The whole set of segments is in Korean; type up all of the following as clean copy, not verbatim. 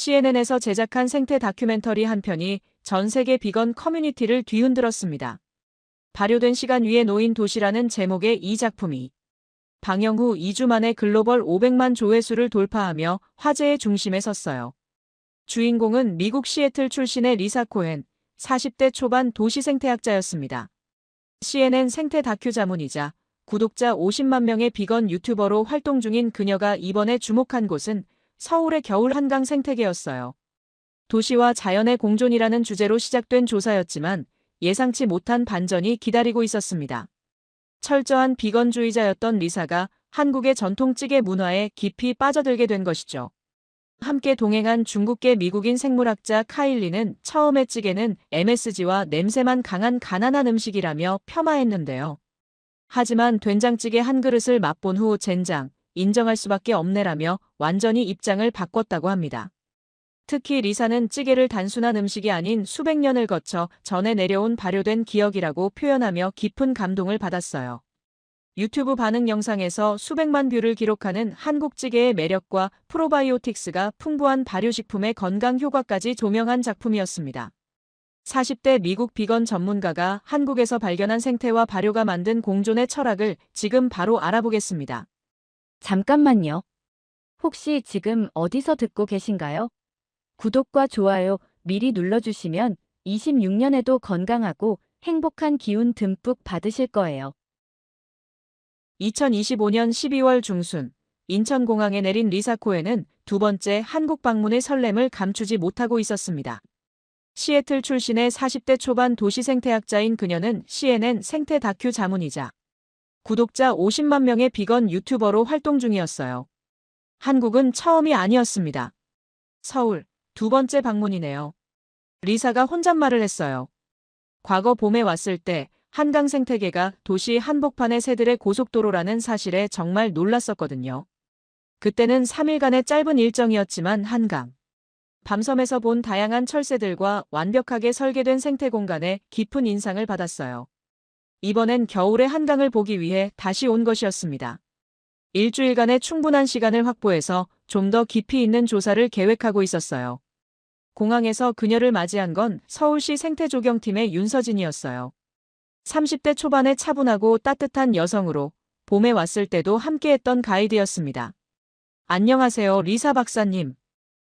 CNN에서 제작한 생태 다큐멘터리 한 편이 전 세계 비건 커뮤니티를 뒤흔들었습니다. 발효된 시간 위에 놓인 도시라는 제목의 이 작품이 방영 후 2주 만에 글로벌 500만 조회수를 돌파하며 화제의 중심에 섰어요. 주인공은 미국 시애틀 출신의 리사 코헨, 40대 초반 도시 생태학자였습니다. CNN 생태 다큐 자문이자 구독자 50만 명의 비건 유튜버로 활동 중인 그녀가 이번에 주목한 곳은 서울의 겨울 한강 생태계였어요. 도시와 자연의 공존이라는 주제로 시작된 조사였지만 예상치 못한 반전이 기다리고 있었습니다. 철저한 비건주의자였던 리사가 한국의 전통 찌개 문화에 깊이 빠져들게 된 것이죠. 함께 동행한 중국계 미국인 생물학자 카일리는 처음에 찌개는 MSG와 냄새만 강한 가난한 음식이라며 폄하했는데요. 하지만 된장찌개 한 그릇을 맛본 후 젠장, 인정할 수밖에 없네라며 완전히 입장을 바꿨다고 합니다. 특히 리사는 찌개를 단순한 음식이 아닌 수백 년을 거쳐 전해 내려온 발효된 기억이라고 표현하며 깊은 감동을 받았어요. 유튜브 반응 영상에서 수백만 뷰를 기록하는 한국 찌개의 매력과 프로바이오틱스가 풍부한 발효식품의 건강 효과까지 조명한 작품이었습니다. 40대 미국 비건 전문가가 한국에서 발견한 생태와 발효가 만든 공존의 철학을 지금 바로 알아보겠습니다. 잠깐만요. 혹시 지금 어디서 듣고 계신가요? 구독과 좋아요 미리 눌러주시면 26년에도 건강하고 행복한 기운 듬뿍 받으실 거예요. 2025년 12월 중순 인천공항에 내린 리사 코헨은 두 번째 한국 방문의 설렘을 감추지 못하고 있었습니다. 시애틀 출신의 40대 초반 도시 생태학자인 그녀는 CNN 생태 다큐 자문이자 구독자 50만 명의 비건 유튜버로 활동 중이었어요. 한국은 처음이 아니었습니다. 서울, 두 번째 방문이네요. 리사가 혼잣말을 했어요. 과거 봄에 왔을 때 한강 생태계가 도시 한복판의 새들의 고속도로라는 사실에 정말 놀랐었거든요. 그때는 3일간의 짧은 일정이었지만 한강 밤섬에서 본 다양한 철새들과 완벽하게 설계된 생태 공간에 깊은 인상을 받았어요. 이번엔 겨울의 한강을 보기 위해 다시 온 것이었습니다. 일주일간의 충분한 시간을 확보해서 좀 더 깊이 있는 조사를 계획하고 있었어요. 공항에서 그녀를 맞이한 건 서울시 생태조경팀의 윤서진이었어요. 30대 초반의 차분하고 따뜻한 여성으로 봄에 왔을 때도 함께했던 가이드였습니다. 안녕하세요, 리사 박사님.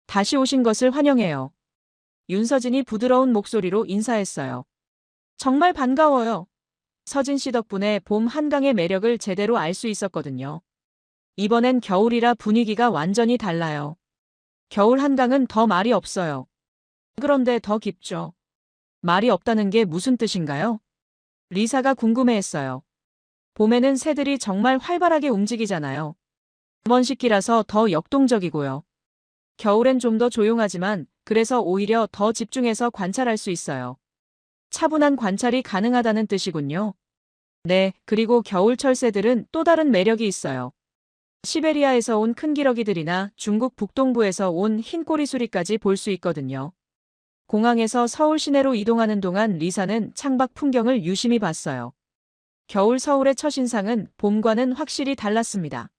다시 오신 것을 환영해요. 윤서진이 부드러운 목소리로 인사했어요. 정말 반가워요. 서진 씨 덕분에 봄 한강의 매력을 제대로 알 수 있었거든요. 이번엔 겨울이라 분위기가 완전히 달라요. 겨울 한강은 더 말이 없어요. 그런데 더 깊죠. 말이 없다는 게 무슨 뜻인가요? 리사가 궁금해했어요. 봄에는 새들이 정말 활발하게 움직이잖아요. 먼시기라서 더 역동적이고요. 겨울엔 좀 더 조용하지만 그래서 오히려 더 집중해서 관찰할 수 있어요. 차분한 관찰이 가능하다는 뜻이군요. 네, 그리고 겨울철 새들은 또 다른 매력이 있어요. 시베리아에서 온 큰 기러기들이나 중국 북동부에서 온 흰꼬리수리까지 볼 수 있거든요. 공항에서 서울 시내로 이동하는 동안 리사는 창밖 풍경을 유심히 봤어요. 겨울 서울의 첫인상은 봄과는 확실히 달랐습니다.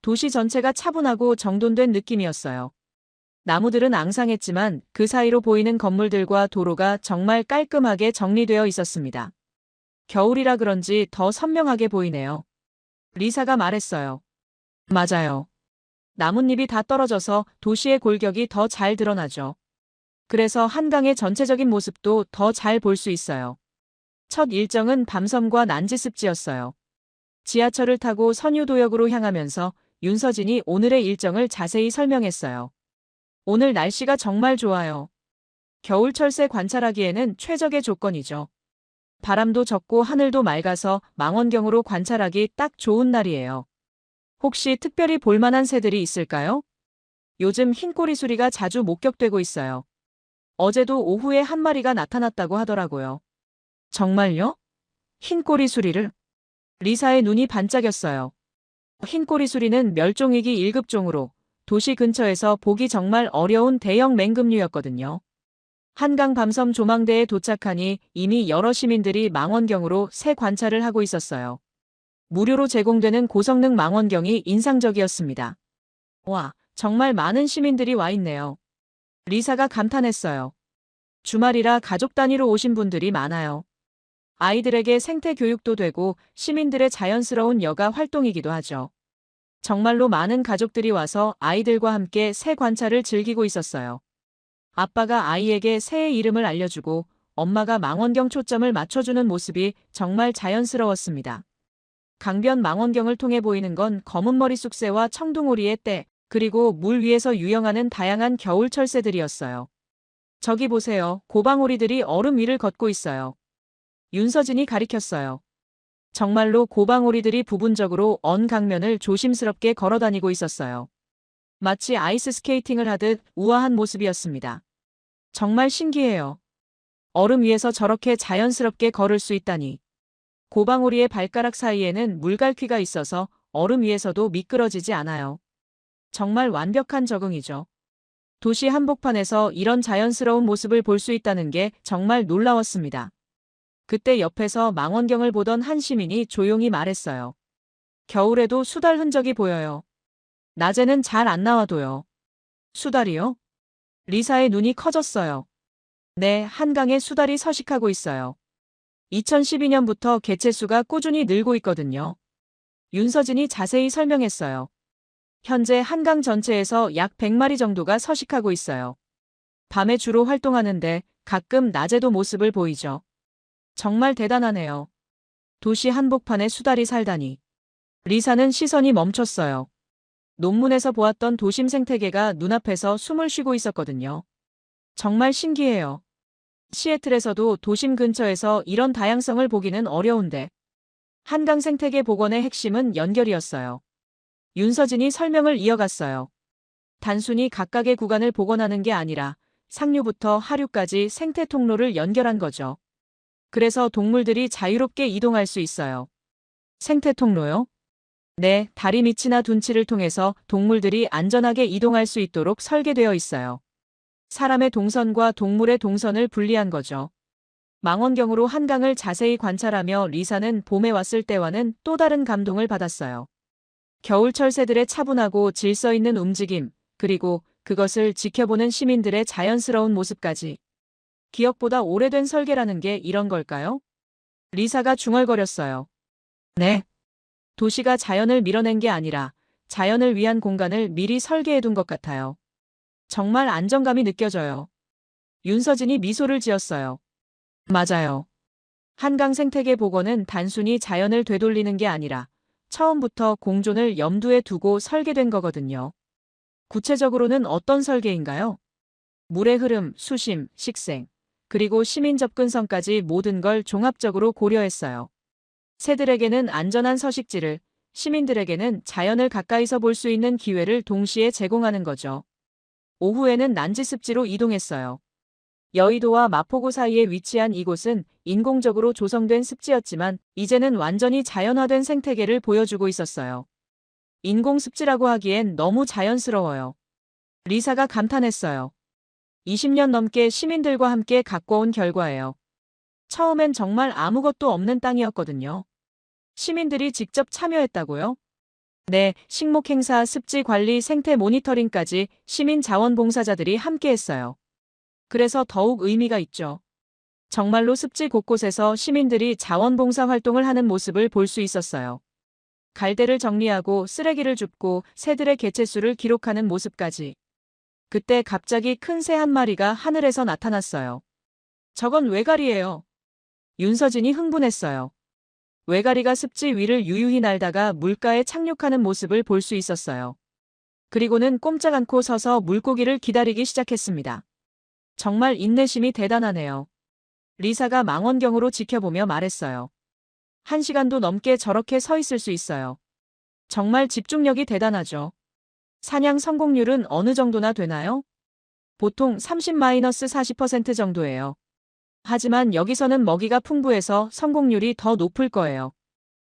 도시 전체가 차분하고 정돈된 느낌이었어요. 나무들은 앙상했지만 그 사이로 보이는 건물들과 도로가 정말 깔끔하게 정리되어 있었습니다. 겨울이라 그런지 더 선명하게 보이네요. 리사가 말했어요. 맞아요. 나뭇잎이 다 떨어져서 도시의 골격이 더 잘 드러나죠. 그래서 한강의 전체적인 모습도 더 잘 볼 수 있어요. 첫 일정은 밤섬과 난지습지였어요. 지하철을 타고 선유도역으로 향하면서 윤서진이 오늘의 일정을 자세히 설명했어요. 오늘 날씨가 정말 좋아요. 겨울철 새 관찰하기에는 최적의 조건이죠. 바람도 적고 하늘도 맑아서 망원경으로 관찰하기 딱 좋은 날이에요. 혹시 특별히 볼만한 새들이 있을까요? 요즘 흰꼬리수리가 자주 목격되고 있어요. 어제도 오후에 한 마리가 나타났다고 하더라고요. 정말요? 흰꼬리수리를? 리사의 눈이 반짝였어요. 흰꼬리수리는 멸종위기 1급종으로 도시 근처에서 보기 정말 어려운 대형 맹금류였거든요. 한강 밤섬 조망대에 도착하니 이미 여러 시민들이 망원경으로 새 관찰을 하고 있었어요. 무료로 제공되는 고성능 망원경이 인상적이었습니다. 와, 정말 많은 시민들이 와 있네요. 리사가 감탄했어요. 주말이라 가족 단위로 오신 분들이 많아요. 아이들에게 생태 교육도 되고 시민들의 자연스러운 여가 활동이기도 하죠. 정말로 많은 가족들이 와서 아이들과 함께 새 관찰을 즐기고 있었어요. 아빠가 아이에게 새의 이름을 알려주고 엄마가 망원경 초점을 맞춰주는 모습이 정말 자연스러웠습니다. 강변 망원경을 통해 보이는 건 검은머리 쑥새와 청둥오리의 떼, 그리고 물 위에서 유영하는 다양한 겨울 철새들이었어요. 저기 보세요. 고방오리들이 얼음 위를 걷고 있어요. 윤서진이 가리켰어요. 정말로 고방오리들이 부분적으로 언 강면을 조심스럽게 걸어다니고 있었어요. 마치 아이스 스케이팅을 하듯 우아한 모습이었습니다. 정말 신기해요. 얼음 위에서 저렇게 자연스럽게 걸을 수 있다니. 고방오리의 발가락 사이에는 물갈퀴가 있어서 얼음 위에서도 미끄러지지 않아요. 정말 완벽한 적응이죠. 도시 한복판에서 이런 자연스러운 모습을 볼 수 있다는 게 정말 놀라웠습니다. 그때 옆에서 망원경을 보던 한 시민이 조용히 말했어요. 겨울에도 수달 흔적이 보여요. 낮에는 잘 안 나와도요. 수달이요? 리사의 눈이 커졌어요. 네, 한강에 수달이 서식하고 있어요. 2012년부터 개체수가 꾸준히 늘고 있거든요. 윤서진이 자세히 설명했어요. 현재 한강 전체에서 약 100마리 정도가 서식하고 있어요. 밤에 주로 활동하는데 가끔 낮에도 모습을 보이죠. 정말 대단하네요. 도시 한복판에 수달이 살다니. 리사는 시선이 멈췄어요. 논문에서 보았던 도심 생태계가 눈앞에서 숨을 쉬고 있었거든요. 정말 신기해요. 시애틀에서도 도심 근처에서 이런 다양성을 보기는 어려운데. 한강 생태계 복원의 핵심은 연결이었어요. 윤서진이 설명을 이어갔어요. 단순히 각각의 구간을 복원하는 게 아니라 상류부터 하류까지 생태 통로를 연결한 거죠. 그래서 동물들이 자유롭게 이동할 수 있어요. 생태 통로요? 네, 다리 밑이나 둔치를 통해서 동물들이 안전하게 이동할 수 있도록 설계되어 있어요. 사람의 동선과 동물의 동선을 분리한 거죠. 망원경으로 한강을 자세히 관찰하며 리사는 봄에 왔을 때와는 또 다른 감동을 받았어요. 겨울철 새들의 차분하고 질서 있는 움직임, 그리고 그것을 지켜보는 시민들의 자연스러운 모습까지. 기억보다 오래된 설계라는 게 이런 걸까요? 리사가 중얼거렸어요. 네. 도시가 자연을 밀어낸 게 아니라 자연을 위한 공간을 미리 설계해둔 것 같아요. 정말 안정감이 느껴져요. 윤서진이 미소를 지었어요. 맞아요. 한강 생태계 복원은 단순히 자연을 되돌리는 게 아니라 처음부터 공존을 염두에 두고 설계된 거거든요. 구체적으로는 어떤 설계인가요? 물의 흐름, 수심, 식생, 그리고 시민 접근성까지 모든 걸 종합적으로 고려했어요. 새들에게는 안전한 서식지를, 시민들에게는 자연을 가까이서 볼 수 있는 기회를 동시에 제공하는 거죠. 오후에는 난지습지로 이동했어요. 여의도와 마포구 사이에 위치한 이곳은 인공적으로 조성된 습지였지만 이제는 완전히 자연화된 생태계를 보여주고 있었어요. 인공습지라고 하기엔 너무 자연스러워요. 리사가 감탄했어요. 20년 넘게 시민들과 함께 가꿔온 결과예요. 처음엔 정말 아무것도 없는 땅이었거든요. 시민들이 직접 참여했다고요? 네, 식목 행사, 습지 관리, 생태 모니터링까지 시민 자원봉사자들이 함께했어요. 그래서 더욱 의미가 있죠. 정말로 습지 곳곳에서 시민들이 자원봉사 활동을 하는 모습을 볼 수 있었어요. 갈대를 정리하고 쓰레기를 줍고 새들의 개체수를 기록하는 모습까지. 그때 갑자기 큰 새 한 마리가 하늘에서 나타났어요. 저건 외가리예요. 윤서진이 흥분했어요. 외가리가 습지 위를 유유히 날다가 물가에 착륙하는 모습을 볼 수 있었어요. 그리고는 꼼짝 않고 서서 물고기를 기다리기 시작했습니다. 정말 인내심이 대단하네요. 리사가 망원경으로 지켜보며 말했어요. 1시간도 넘게 저렇게 서 있을 수 있어요. 정말 집중력이 대단하죠. 사냥 성공률은 어느 정도나 되나요? 보통 30-40% 정도예요. 하지만 여기서는 먹이가 풍부해서 성공률이 더 높을 거예요.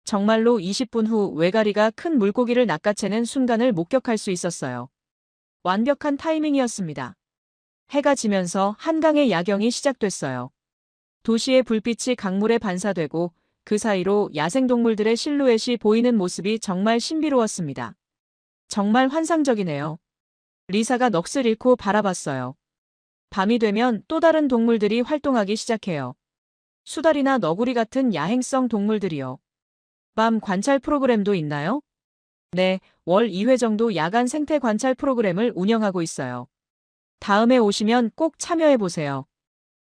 정말로 20분 후 외가리가 큰 물고기를 낚아채는 순간을 목격할 수 있었어요. 완벽한 타이밍이었습니다. 해가 지면서 한강의 야경이 시작됐어요. 도시의 불빛이 강물에 반사되고 그 사이로 야생동물들의 실루엣이 보이는 모습이 정말 신비로웠습니다. 정말 환상적이네요. 리사가 넋을 잃고 바라봤어요. 밤이 되면 또 다른 동물들이 활동하기 시작해요. 수달이나 너구리 같은 야행성 동물들이요. 밤 관찰 프로그램도 있나요? 네, 월 2회 정도 야간 생태 관찰 프로그램을 운영하고 있어요. 다음에 오시면 꼭 참여해 보세요.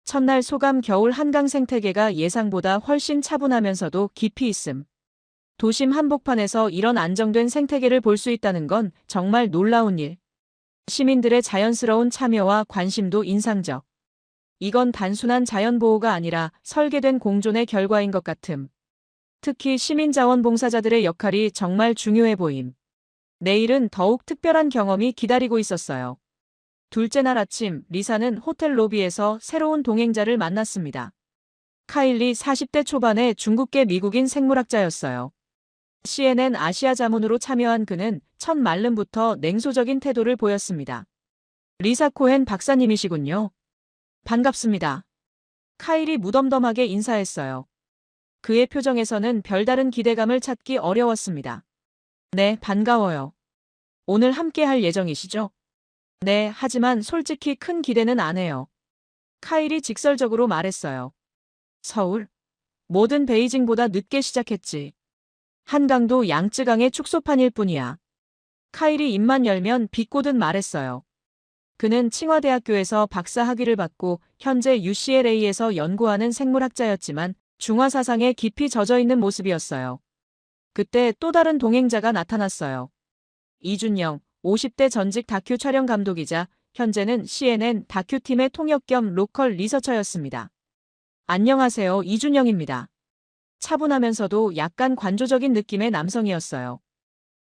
첫날 소감 겨울 한강 생태계가 예상보다 훨씬 차분하면서도 깊이 있음. 도심 한복판에서 이런 안정된 생태계를 볼 수 있다는 건 정말 놀라운 일. 시민들의 자연스러운 참여와 관심도 인상적. 이건 단순한 자연보호가 아니라 설계된 공존의 결과인 것 같음. 특히 시민자원봉사자들의 역할이 정말 중요해 보임. 내일은 더욱 특별한 경험이 기다리고 있었어요. 둘째 날 아침, 리사는 호텔 로비에서 새로운 동행자를 만났습니다. 카일리 40대 초반의 중국계 미국인 생물학자였어요. CNN 아시아 자문으로 참여한 그는 첫 말름부터 냉소적인 태도를 보였습니다. 리사 코헨 박사님이시군요. 반갑습니다. 카일이 무덤덤하게 인사했어요. 그의 표정에서는 별다른 기대감을 찾기 어려웠습니다. 네, 반가워요. 오늘 함께 할 예정이시죠? 네, 하지만 솔직히 큰 기대는 안 해요. 카일이 직설적으로 말했어요. 서울? 뭐든 베이징보다 늦게 시작했지. 한강도 양쯔강의 축소판일 뿐이야. 카일이 입만 열면 비꼬듯 말했어요. 그는 칭화대학교에서 박사 학위를 받고 현재 UCLA에서 연구하는 생물학자였지만 중화 사상에 깊이 젖어있는 모습이었어요. 그때 또 다른 동행자가 나타났어요. 이준영, 50대 전직 다큐 촬영 감독이자 현재는 CNN 다큐팀의 통역 겸 로컬 리서처였습니다. 안녕하세요, 이준영입니다. 차분하면서도 약간 관조적인 느낌의 남성이었어요.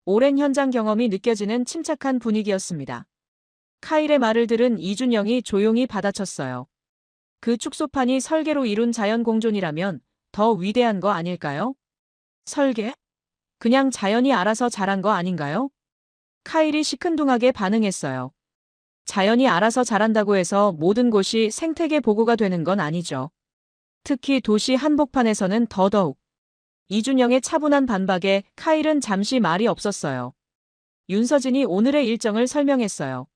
오랜 현장 경험이 느껴지는 침착한 분위기였습니다. 카일의 말을 들은 이준영이 조용히 받아쳤어요. 그 축소판이 설계로 이룬 자연 공존이라면 더 위대한 거 아닐까요? 설계? 그냥 자연이 알아서 자란 거 아닌가요? 카일이 시큰둥하게 반응했어요. 자연이 알아서 자란다고 해서 모든 곳이 생태계 보고가 되는 건 아니죠. 특히 도시 한복판에서는 더더욱. 이준영의 차분한 반박에 카일은 잠시 말이 없었어요. 윤서진이 오늘의 일정을 설명했어요.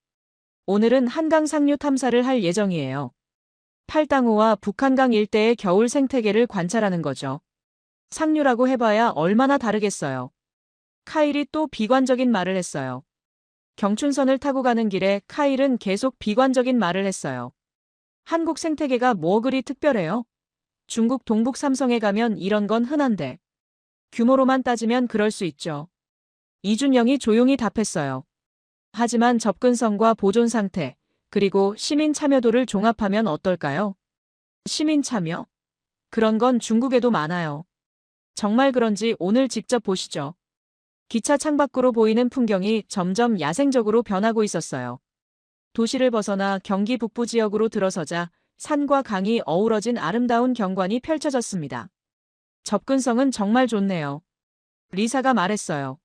오늘은 한강 상류 탐사를 할 예정이에요. 팔당호와 북한강 일대의 겨울 생태계를 관찰하는 거죠. 상류라고 해봐야 얼마나 다르겠어요. 카일이 또 비관적인 말을 했어요. 경춘선을 타고 가는 길에 카일은 계속 비관적인 말을 했어요. 한국 생태계가 뭐 그리 특별해요? 중국 동북 삼성에 가면 이런 건 흔한데. 규모로만 따지면 그럴 수 있죠. 이준영이 조용히 답했어요. 하지만 접근성과 보존 상태, 그리고 시민 참여도를 종합하면 어떨까요? 시민 참여? 그런 건 중국에도 많아요. 정말 그런지 오늘 직접 보시죠. 기차 창밖으로 보이는 풍경이 점점 야생적으로 변하고 있었어요. 도시를 벗어나 경기 북부 지역으로 들어서자 산과 강이 어우러진 아름다운 경관이 펼쳐졌습니다. 접근성은 정말 좋네요. 리사가 말했어요.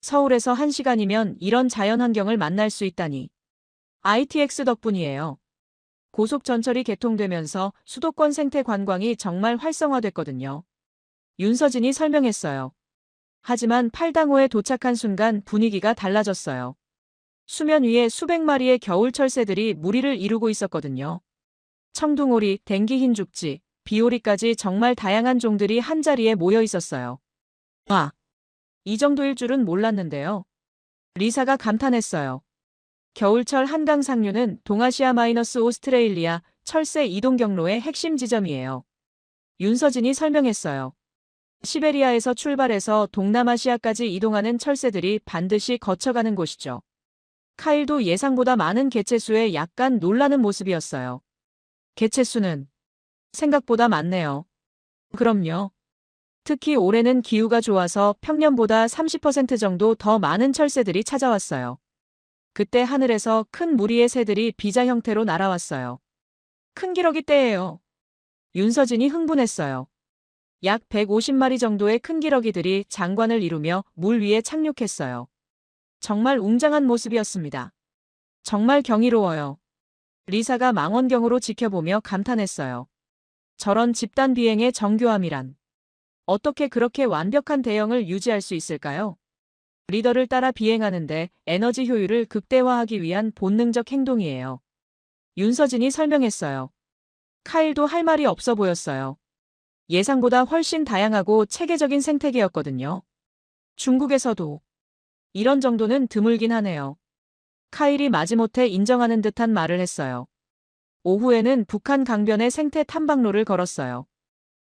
서울에서 1시간이면 이런 자연 환경을 만날 수 있다니. ITX 덕분이에요. 고속전철이 개통되면서 수도권 생태 관광이 정말 활성화됐거든요. 윤서진이 설명했어요. 하지만 팔당호에 도착한 순간 분위기가 달라졌어요. 수면 위에 수백 마리의 겨울 철새들이 무리를 이루고 있었거든요. 청둥오리, 댕기 흰죽지, 비오리까지 정말 다양한 종들이 한자리에 모여 있었어요. 와, 이 정도일 줄은 몰랐는데요. 리사가 감탄했어요. 겨울철 한강 상류는 동아시아-오스트레일리아 철새 이동 경로의 핵심 지점이에요. 윤서진이 설명했어요. 시베리아에서 출발해서 동남아시아까지 이동하는 철새들이 반드시 거쳐가는 곳이죠. 카일도 예상보다 많은 개체수에 약간 놀라는 모습이었어요. 개체수는 생각보다 많네요. 그럼요. 특히 올해는 기후가 좋아서 평년보다 30% 정도 더 많은 철새들이 찾아왔어요. 그때 하늘에서 큰 무리의 새들이 비자 형태로 날아왔어요. 큰 기러기 떼예요. 윤서진이 흥분했어요. 약 150마리 정도의 큰 기러기들이 장관을 이루며 물 위에 착륙했어요. 정말 웅장한 모습이었습니다. 정말 경이로워요. 리사가 망원경으로 지켜보며 감탄했어요. 저런 집단 비행의 정교함이란. 어떻게 그렇게 완벽한 대형을 유지할 수 있을까요? 리더를 따라 비행하는데 에너지 효율을 극대화하기 위한 본능적 행동이에요. 윤서진이 설명했어요. 카일도 할 말이 없어 보였어요. 예상보다 훨씬 다양하고 체계적인 생태계였거든요. 중국에서도 이런 정도는 드물긴 하네요. 카일이 마지못해 인정하는 듯한 말을 했어요. 오후에는 북한 강변의 생태 탐방로를 걸었어요.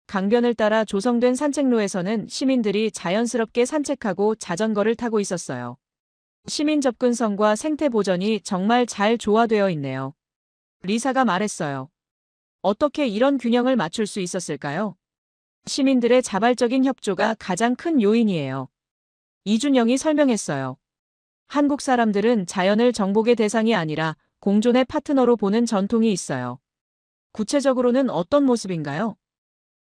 강변을 따라 조성된 산책로에서는 시민들이 자연스럽게 산책하고 자전거를 타고 있었어요. 시민 접근성과 생태 보전이 정말 잘 조화되어 있네요. 리사가 말했어요. 어떻게 이런 균형을 맞출 수 있었을까요? 시민들의 자발적인 협조가 가장 큰 요인이에요. 이준영이 설명했어요. 한국 사람들은 자연을 정복의 대상이 아니라 공존의 파트너로 보는 전통이 있어요. 구체적으로는 어떤 모습인가요?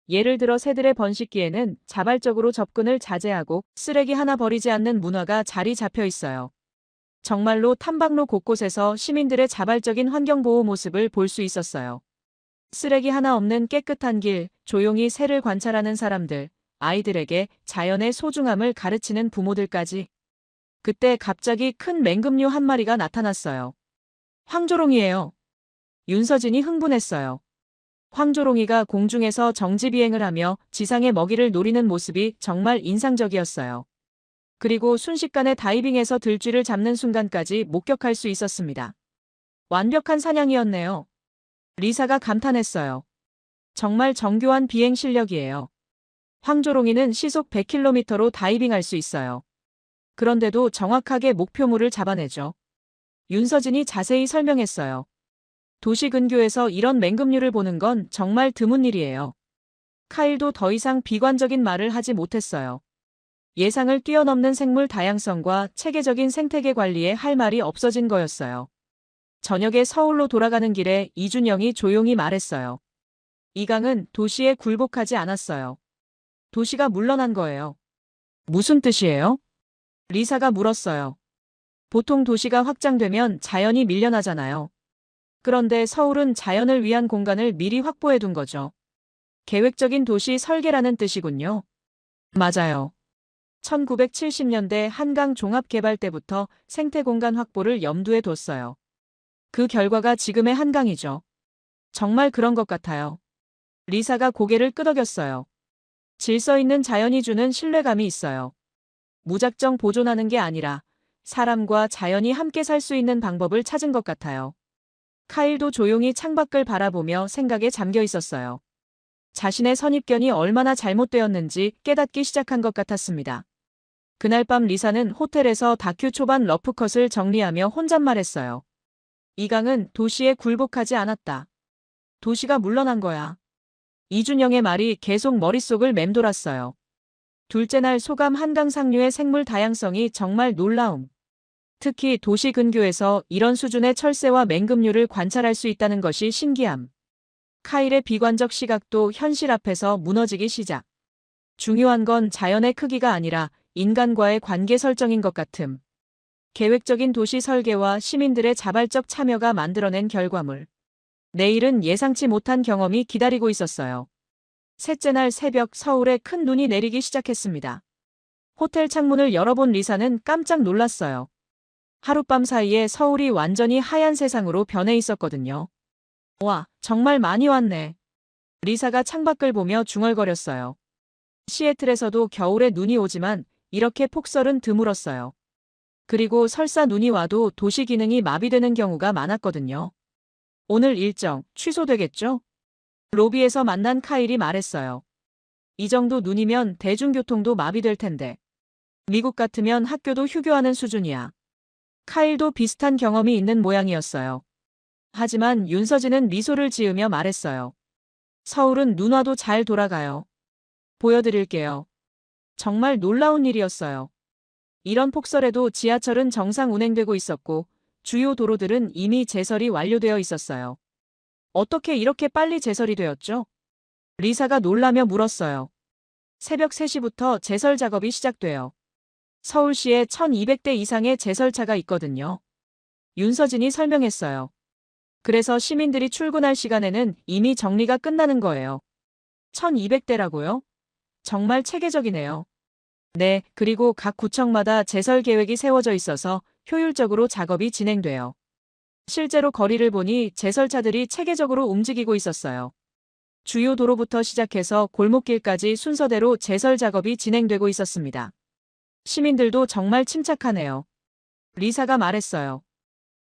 예를 들어 새들의 번식기에는 자발적으로 접근을 자제하고 쓰레기 하나 버리지 않는 문화가 자리 잡혀 있어요. 정말로 탐방로 곳곳에서 시민들의 자발적인 환경보호 모습을 볼 수 있었어요. 쓰레기 하나 없는 깨끗한 길, 조용히 새를 관찰하는 사람들, 아이들에게 자연의 소중함을 가르치는 부모들까지. 그때 갑자기 큰 맹금류 한 마리가 나타났어요. 황조롱이에요. 윤서진이 흥분했어요. 황조롱이가 공중에서 정지비행을 하며 지상의 먹이를 노리는 모습이 정말 인상적이었어요. 그리고 순식간에 다이빙해서 들쥐를 잡는 순간까지 목격할 수 있었습니다. 완벽한 사냥이었네요. 리사가 감탄했어요. 정말 정교한 비행 실력이에요. 황조롱이는 시속 100km로 다이빙할 수 있어요. 그런데도 정확하게 목표물을 잡아내죠. 윤서진이 자세히 설명했어요. 도시 근교에서 이런 맹금류를 보는 건 정말 드문 일이에요. 카일도 더 이상 비관적인 말을 하지 못했어요. 예상을 뛰어넘는 생물 다양성과 체계적인 생태계 관리에 할 말이 없어진 거였어요. 저녁에 서울로 돌아가는 길에 이준영이 조용히 말했어요. 이강은 도시에 굴복하지 않았어요. 도시가 물러난 거예요. 무슨 뜻이에요? 리사가 물었어요. 보통 도시가 확장되면 자연이 밀려나잖아요. 그런데 서울은 자연을 위한 공간을 미리 확보해 둔 거죠. 계획적인 도시 설계라는 뜻이군요. 맞아요. 1970년대 한강 종합개발 때부터 생태공간 확보를 염두에 뒀어요. 그 결과가 지금의 한강이죠. 정말 그런 것 같아요. 리사가 고개를 끄덕였어요. 질서 있는 자연이 주는 신뢰감이 있어요. 무작정 보존하는 게 아니라 사람과 자연이 함께 살 수 있는 방법을 찾은 것 같아요. 카일도 조용히 창밖을 바라보며 생각에 잠겨 있었어요. 자신의 선입견이 얼마나 잘못되었는지 깨닫기 시작한 것 같았습니다. 그날 밤 리사는 호텔에서 다큐 초반 러프컷을 정리하며 혼잣말했어요. 이강은 도시에 굴복하지 않았다. 도시가 물러난 거야. 이준영의 말이 계속 머릿속을 맴돌았어요. 둘째 날 소감 한강 상류의 생물 다양성이 정말 놀라움. 특히 도시 근교에서 이런 수준의 철새와 맹금류를 관찰할 수 있다는 것이 신기함. 카일의 비관적 시각도 현실 앞에서 무너지기 시작. 중요한 건 자연의 크기가 아니라 인간과의 관계 설정인 것 같음. 계획적인 도시 설계와 시민들의 자발적 참여가 만들어낸 결과물. 내일은 예상치 못한 경험이 기다리고 있었어요. 셋째 날 새벽 서울에 큰 눈이 내리기 시작했습니다. 호텔 창문을 열어본 리사는 깜짝 놀랐어요. 하룻밤 사이에 서울이 완전히 하얀 세상으로 변해 있었거든요. 와, 정말 많이 왔네. 리사가 창밖을 보며 중얼거렸어요. 시애틀에서도 겨울에 눈이 오지만 이렇게 폭설은 드물었어요. 그리고 설사 눈이 와도 도시 기능이 마비되는 경우가 많았거든요. 오늘 일정 취소되겠죠? 로비에서 만난 카일이 말했어요. 이 정도 눈이면 대중교통도 마비될 텐데. 미국 같으면 학교도 휴교하는 수준이야. 카일도 비슷한 경험이 있는 모양이었어요. 하지만 윤서진은 미소를 지으며 말했어요. 서울은 눈 와도 잘 돌아가요. 보여드릴게요. 정말 놀라운 일이었어요. 이런 폭설에도 지하철은 정상 운행되고 있었고 주요 도로들은 이미 제설이 완료되어 있었어요. 어떻게 이렇게 빨리 제설이 되었죠? 리사가 놀라며 물었어요. 새벽 3시부터 제설 작업이 시작돼요. 서울시에 1200대 이상의 제설차가 있거든요. 윤서진이 설명했어요. 그래서 시민들이 출근할 시간에는 이미 정리가 끝나는 거예요. 1200대라고요? 정말 체계적이네요. 네, 그리고 각 구청마다 제설 계획이 세워져 있어서 효율적으로 작업이 진행돼요. 실제로 거리를 보니 제설차들이 체계적으로 움직이고 있었어요. 주요 도로부터 시작해서 골목길까지 순서대로 제설 작업이 진행되고 있었습니다. 시민들도 정말 침착하네요. 리사가 말했어요.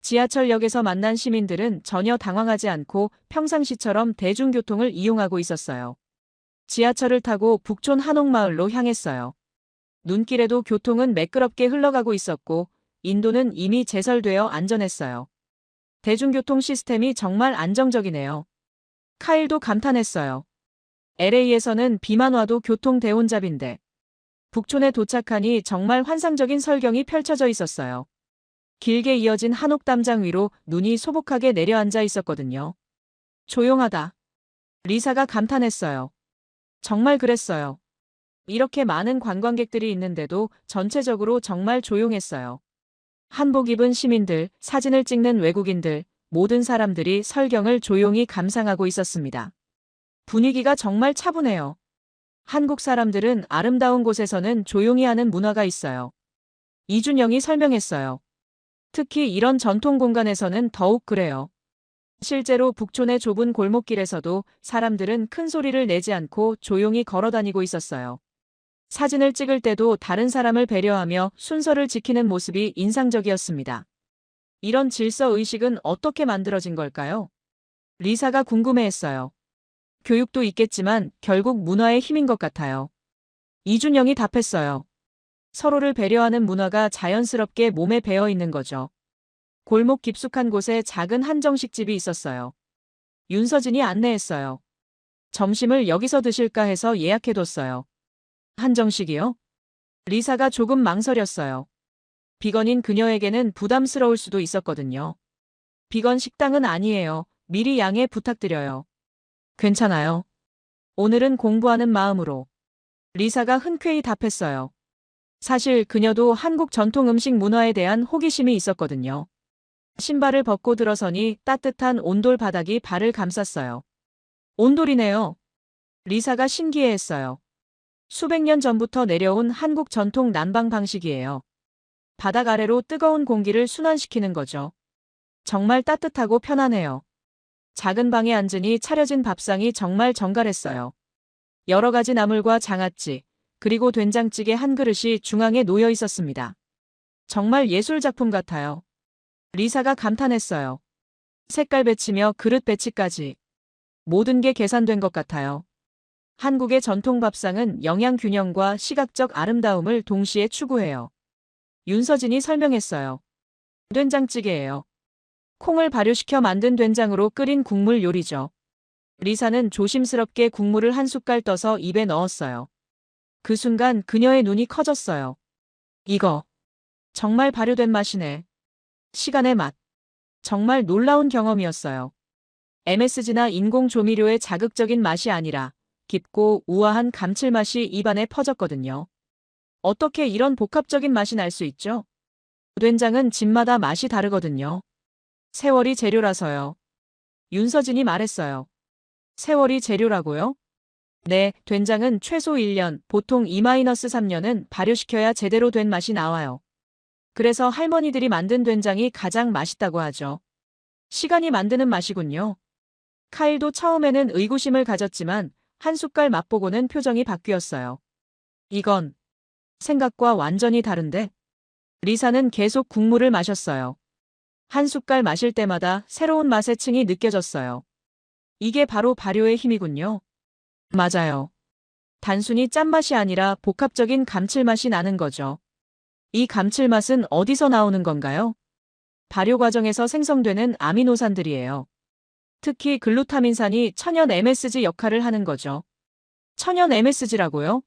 지하철역에서 만난 시민들은 전혀 당황하지 않고 평상시처럼 대중교통을 이용하고 있었어요. 지하철을 타고 북촌 한옥마을로 향했어요. 눈길에도 교통은 매끄럽게 흘러가고 있었고 인도는 이미 제설되어 안전했어요. 대중교통 시스템이 정말 안정적이네요. 카일도 감탄했어요. LA에서는 비만 와도 교통 대혼잡인데 북촌에 도착하니 정말 환상적인 설경이 펼쳐져 있었어요. 길게 이어진 한옥담장 위로 눈이 소복하게 내려앉아 있었거든요. 조용하다. 리사가 감탄했어요. 정말 그랬어요. 이렇게 많은 관광객들이 있는데도 전체적으로 정말 조용했어요. 한복 입은 시민들, 사진을 찍는 외국인들, 모든 사람들이 설경을 조용히 감상하고 있었습니다. 분위기가 정말 차분해요. 한국 사람들은 아름다운 곳에서는 조용히 하는 문화가 있어요. 이준영이 설명했어요. 특히 이런 전통 공간에서는 더욱 그래요. 실제로 북촌의 좁은 골목길에서도 사람들은 큰 소리를 내지 않고 조용히 걸어 다니고 있었어요. 사진을 찍을 때도 다른 사람을 배려하며 순서를 지키는 모습이 인상적이었습니다. 이런 질서 의식은 어떻게 만들어진 걸까요? 리사가 궁금해했어요. 교육도 있겠지만 결국 문화의 힘인 것 같아요. 이준영이 답했어요. 서로를 배려하는 문화가 자연스럽게 몸에 배어 있는 거죠. 골목 깊숙한 곳에 작은 한정식집이 있었어요. 윤서진이 안내했어요. 점심을 여기서 드실까 해서 예약해뒀어요. 한정식이요? 리사가 조금 망설였어요. 비건인 그녀에게는 부담스러울 수도 있었거든요. 비건 식당은 아니에요. 미리 양해 부탁드려요. 괜찮아요. 오늘은 공부하는 마음으로. 리사가 흔쾌히 답했어요. 사실 그녀도 한국 전통 음식 문화에 대한 호기심이 있었거든요. 신발을 벗고 들어서니 따뜻한 온돌 바닥이 발을 감쌌어요. 온돌이네요. 리사가 신기해했어요. 수백 년 전부터 내려온 한국 전통 난방 방식이에요. 바닥 아래로 뜨거운 공기를 순환시키는 거죠. 정말 따뜻하고 편하네요. 작은 방에 앉으니 차려진 밥상이 정말 정갈했어요. 여러 가지 나물과 장아찌, 그리고 된장찌개 한 그릇이 중앙에 놓여 있었습니다. 정말 예술 작품 같아요. 리사가 감탄했어요. 색깔 배치며 그릇 배치까지. 모든 게 계산된 것 같아요. 한국의 전통 밥상은 영양 균형과 시각적 아름다움을 동시에 추구해요. 윤서진이 설명했어요. 된장찌개예요. 콩을 발효시켜 만든 된장으로 끓인 국물 요리죠. 리사는 조심스럽게 국물을 한 숟갈 떠서 입에 넣었어요. 그 순간 그녀의 눈이 커졌어요. 이거 정말 발효된 맛이네. 시간의 맛. 정말 놀라운 경험이었어요. MSG나 인공 조미료의 자극적인 맛이 아니라 깊고 우아한 감칠맛이 입안에 퍼졌거든요. 어떻게 이런 복합적인 맛이 날 수 있죠? 된장은 집마다 맛이 다르거든요. 세월이 재료라서요. 윤서진이 말했어요. 세월이 재료라고요? 네, 된장은 최소 1년, 보통 2-3년은 발효시켜야 제대로 된 맛이 나와요. 그래서 할머니들이 만든 된장이 가장 맛있다고 하죠. 시간이 만드는 맛이군요. 카일도 처음에는 의구심을 가졌지만 한 숟갈 맛보고는 표정이 바뀌었어요. 이건 생각과 완전히 다른데? 리사는 계속 국물을 마셨어요. 한 숟갈 마실 때마다 새로운 맛의 층이 느껴졌어요. 이게 바로 발효의 힘이군요. 맞아요. 단순히 짠맛이 아니라 복합적인 감칠맛이 나는 거죠. 이 감칠맛은 어디서 나오는 건가요? 발효 과정에서 생성되는 아미노산들이에요. 특히 글루타민산이 천연 MSG 역할을 하는 거죠. 천연 MSG라고요?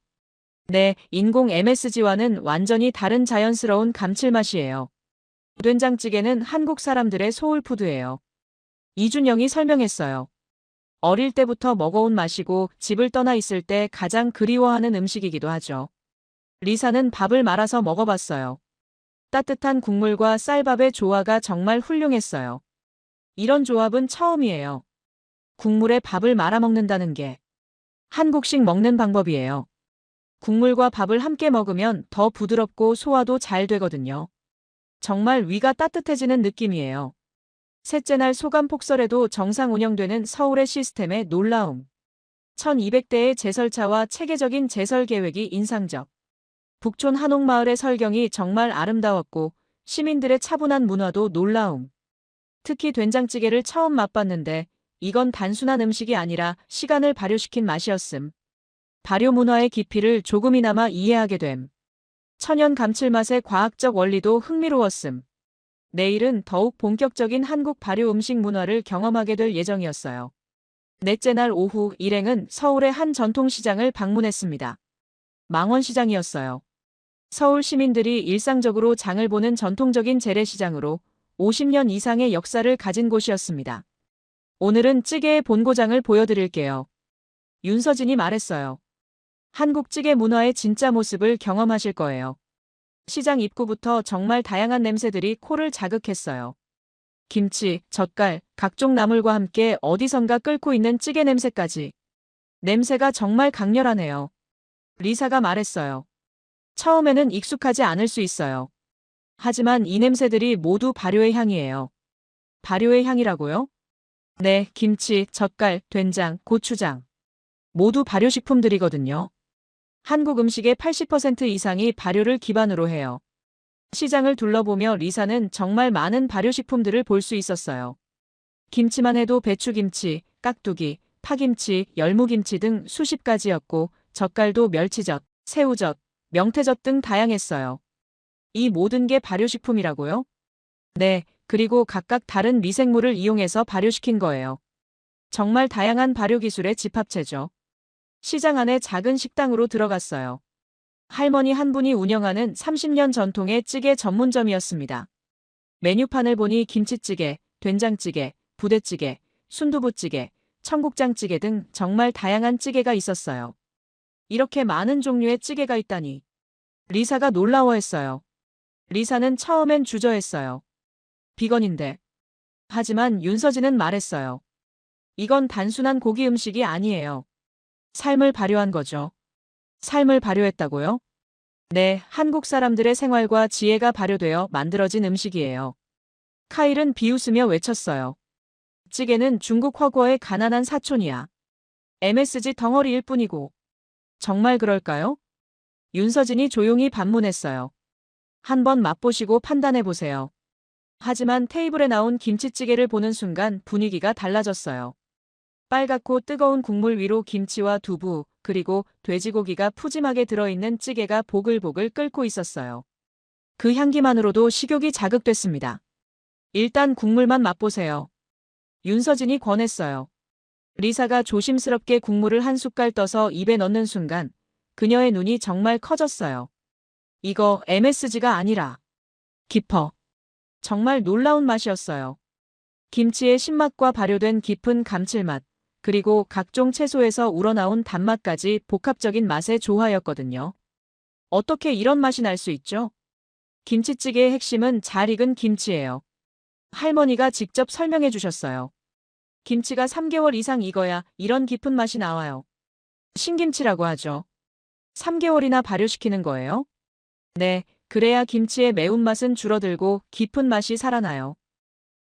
네, 인공 MSG와는 완전히 다른 자연스러운 감칠맛이에요. 된장찌개는 한국 사람들의 소울푸드예요. 이준영이 설명했어요. 어릴 때부터 먹어온 맛이고 집을 떠나 있을 때 가장 그리워하는 음식이기도 하죠. 리사는 밥을 말아서 먹어봤어요. 따뜻한 국물과 쌀밥의 조화가 정말 훌륭했어요. 이런 조합은 처음이에요. 국물에 밥을 말아 먹는다는 게 한국식 먹는 방법이에요. 국물과 밥을 함께 먹으면 더 부드럽고 소화도 잘 되거든요. 정말 위가 따뜻해지는 느낌이에요. 셋째 날 소감 폭설에도 정상 운영되는 서울의 시스템의 놀라움. 1200대의 제설차와 체계적인 제설 계획이 인상적. 북촌 한옥마을의 설경이 정말 아름다웠고 시민들의 차분한 문화도 놀라움. 특히 된장찌개를 처음 맛봤는데 이건 단순한 음식이 아니라 시간을 발효시킨 맛이었음. 발효 문화의 깊이를 조금이나마 이해하게 됨. 천연 감칠맛의 과학적 원리도 흥미로웠음. 내일은 더욱 본격적인 한국 발효 음식 문화를 경험하게 될 예정이었어요. 넷째 날 오후 일행은 서울의 한 전통시장을 방문했습니다. 망원시장이었어요. 서울 시민들이 일상적으로 장을 보는 전통적인 재래시장으로 50년 이상의 역사를 가진 곳이었습니다. 오늘은 찌개의 본고장을 보여드릴게요. 윤서진이 말했어요. 한국 찌개 문화의 진짜 모습을 경험하실 거예요. 시장 입구부터 정말 다양한 냄새들이 코를 자극했어요. 김치, 젓갈, 각종 나물과 함께 어디선가 끓고 있는 찌개 냄새까지. 냄새가 정말 강렬하네요. 리사가 말했어요. 처음에는 익숙하지 않을 수 있어요. 하지만 이 냄새들이 모두 발효의 향이에요. 발효의 향이라고요? 네, 김치, 젓갈, 된장, 고추장. 모두 발효식품들이거든요. 한국 음식의 80% 이상이 발효를 기반으로 해요. 시장을 둘러보며 리사는 정말 많은 발효식품들을 볼 수 있었어요. 김치만 해도 배추김치, 깍두기, 파김치, 열무김치 등 수십 가지였고 젓갈도 멸치젓, 새우젓, 명태젓 등 다양했어요. 이 모든 게 발효식품이라고요? 네, 그리고 각각 다른 미생물을 이용해서 발효시킨 거예요. 정말 다양한 발효 기술의 집합체죠. 시장 안에 작은 식당으로 들어갔어요. 할머니 한 분이 운영하는 30년 전통의 찌개 전문점이었습니다. 메뉴판을 보니 김치찌개, 된장찌개, 부대찌개, 순두부찌개, 청국장찌개 등 정말 다양한 찌개가 있었어요. 이렇게 많은 종류의 찌개가 있다니. 리사가 놀라워했어요. 리사는 처음엔 주저했어요. 비건인데. 하지만 윤서진은 말했어요. 이건 단순한 고기 음식이 아니에요. 삶을 발효한 거죠. 삶을 발효했다고요? 네, 한국 사람들의 생활과 지혜가 발효되어 만들어진 음식이에요. 카일은 비웃으며 외쳤어요. 찌개는 중국 허거의 가난한 사촌이야. MSG 덩어리일 뿐이고. 정말 그럴까요? 윤서진이 조용히 반문했어요. 한번 맛보시고 판단해보세요. 하지만 테이블에 나온 김치찌개를 보는 순간 분위기가 달라졌어요. 빨갛고 뜨거운 국물 위로 김치와 두부, 그리고 돼지고기가 푸짐하게 들어있는 찌개가 보글보글 끓고 있었어요. 그 향기만으로도 식욕이 자극됐습니다. 일단 국물만 맛보세요. 윤서진이 권했어요. 리사가 조심스럽게 국물을 한 숟갈 떠서 입에 넣는 순간 그녀의 눈이 정말 커졌어요. 이거 MSG가 아니라 깊어. 정말 놀라운 맛이었어요. 김치의 신맛과 발효된 깊은 감칠맛, 그리고 각종 채소에서 우러나온 단맛까지 복합적인 맛의 조화였거든요. 어떻게 이런 맛이 날 수 있죠? 김치찌개의 핵심은 잘 익은 김치예요. 할머니가 직접 설명해 주셨어요. 김치가 3개월 이상 익어야 이런 깊은 맛이 나와요. 신김치라고 하죠. 3개월이나 발효시키는 거예요? 네, 그래야 김치의 매운맛은 줄어들고 깊은 맛이 살아나요.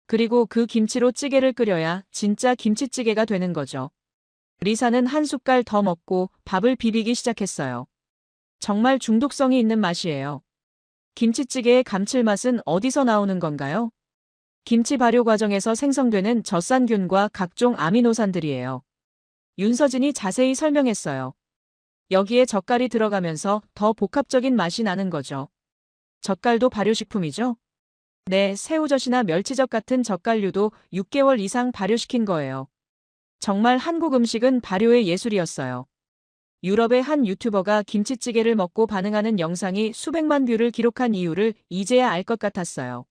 그리고 그 김치로 찌개를 끓여야 진짜 김치찌개가 되는 거죠. 리사는 한 숟갈 더 먹고 밥을 비비기 시작했어요. 정말 중독성이 있는 맛이에요. 김치찌개의 감칠맛은 어디서 나오는 건가요? 김치 발효 과정에서 생성되는 젖산균과 각종 아미노산들이에요. 윤서진이 자세히 설명했어요. 여기에 젓갈이 들어가면서 더 복합적인 맛이 나는 거죠. 젓갈도 발효식품이죠? 네, 새우젓이나 멸치젓 같은 젓갈류도 6개월 이상 발효시킨 거예요. 정말 한국 음식은 발효의 예술이었어요. 유럽의 한 유튜버가 김치찌개를 먹고 반응하는 영상이 수백만 뷰를 기록한 이유를 이제야 알 것 같았어요.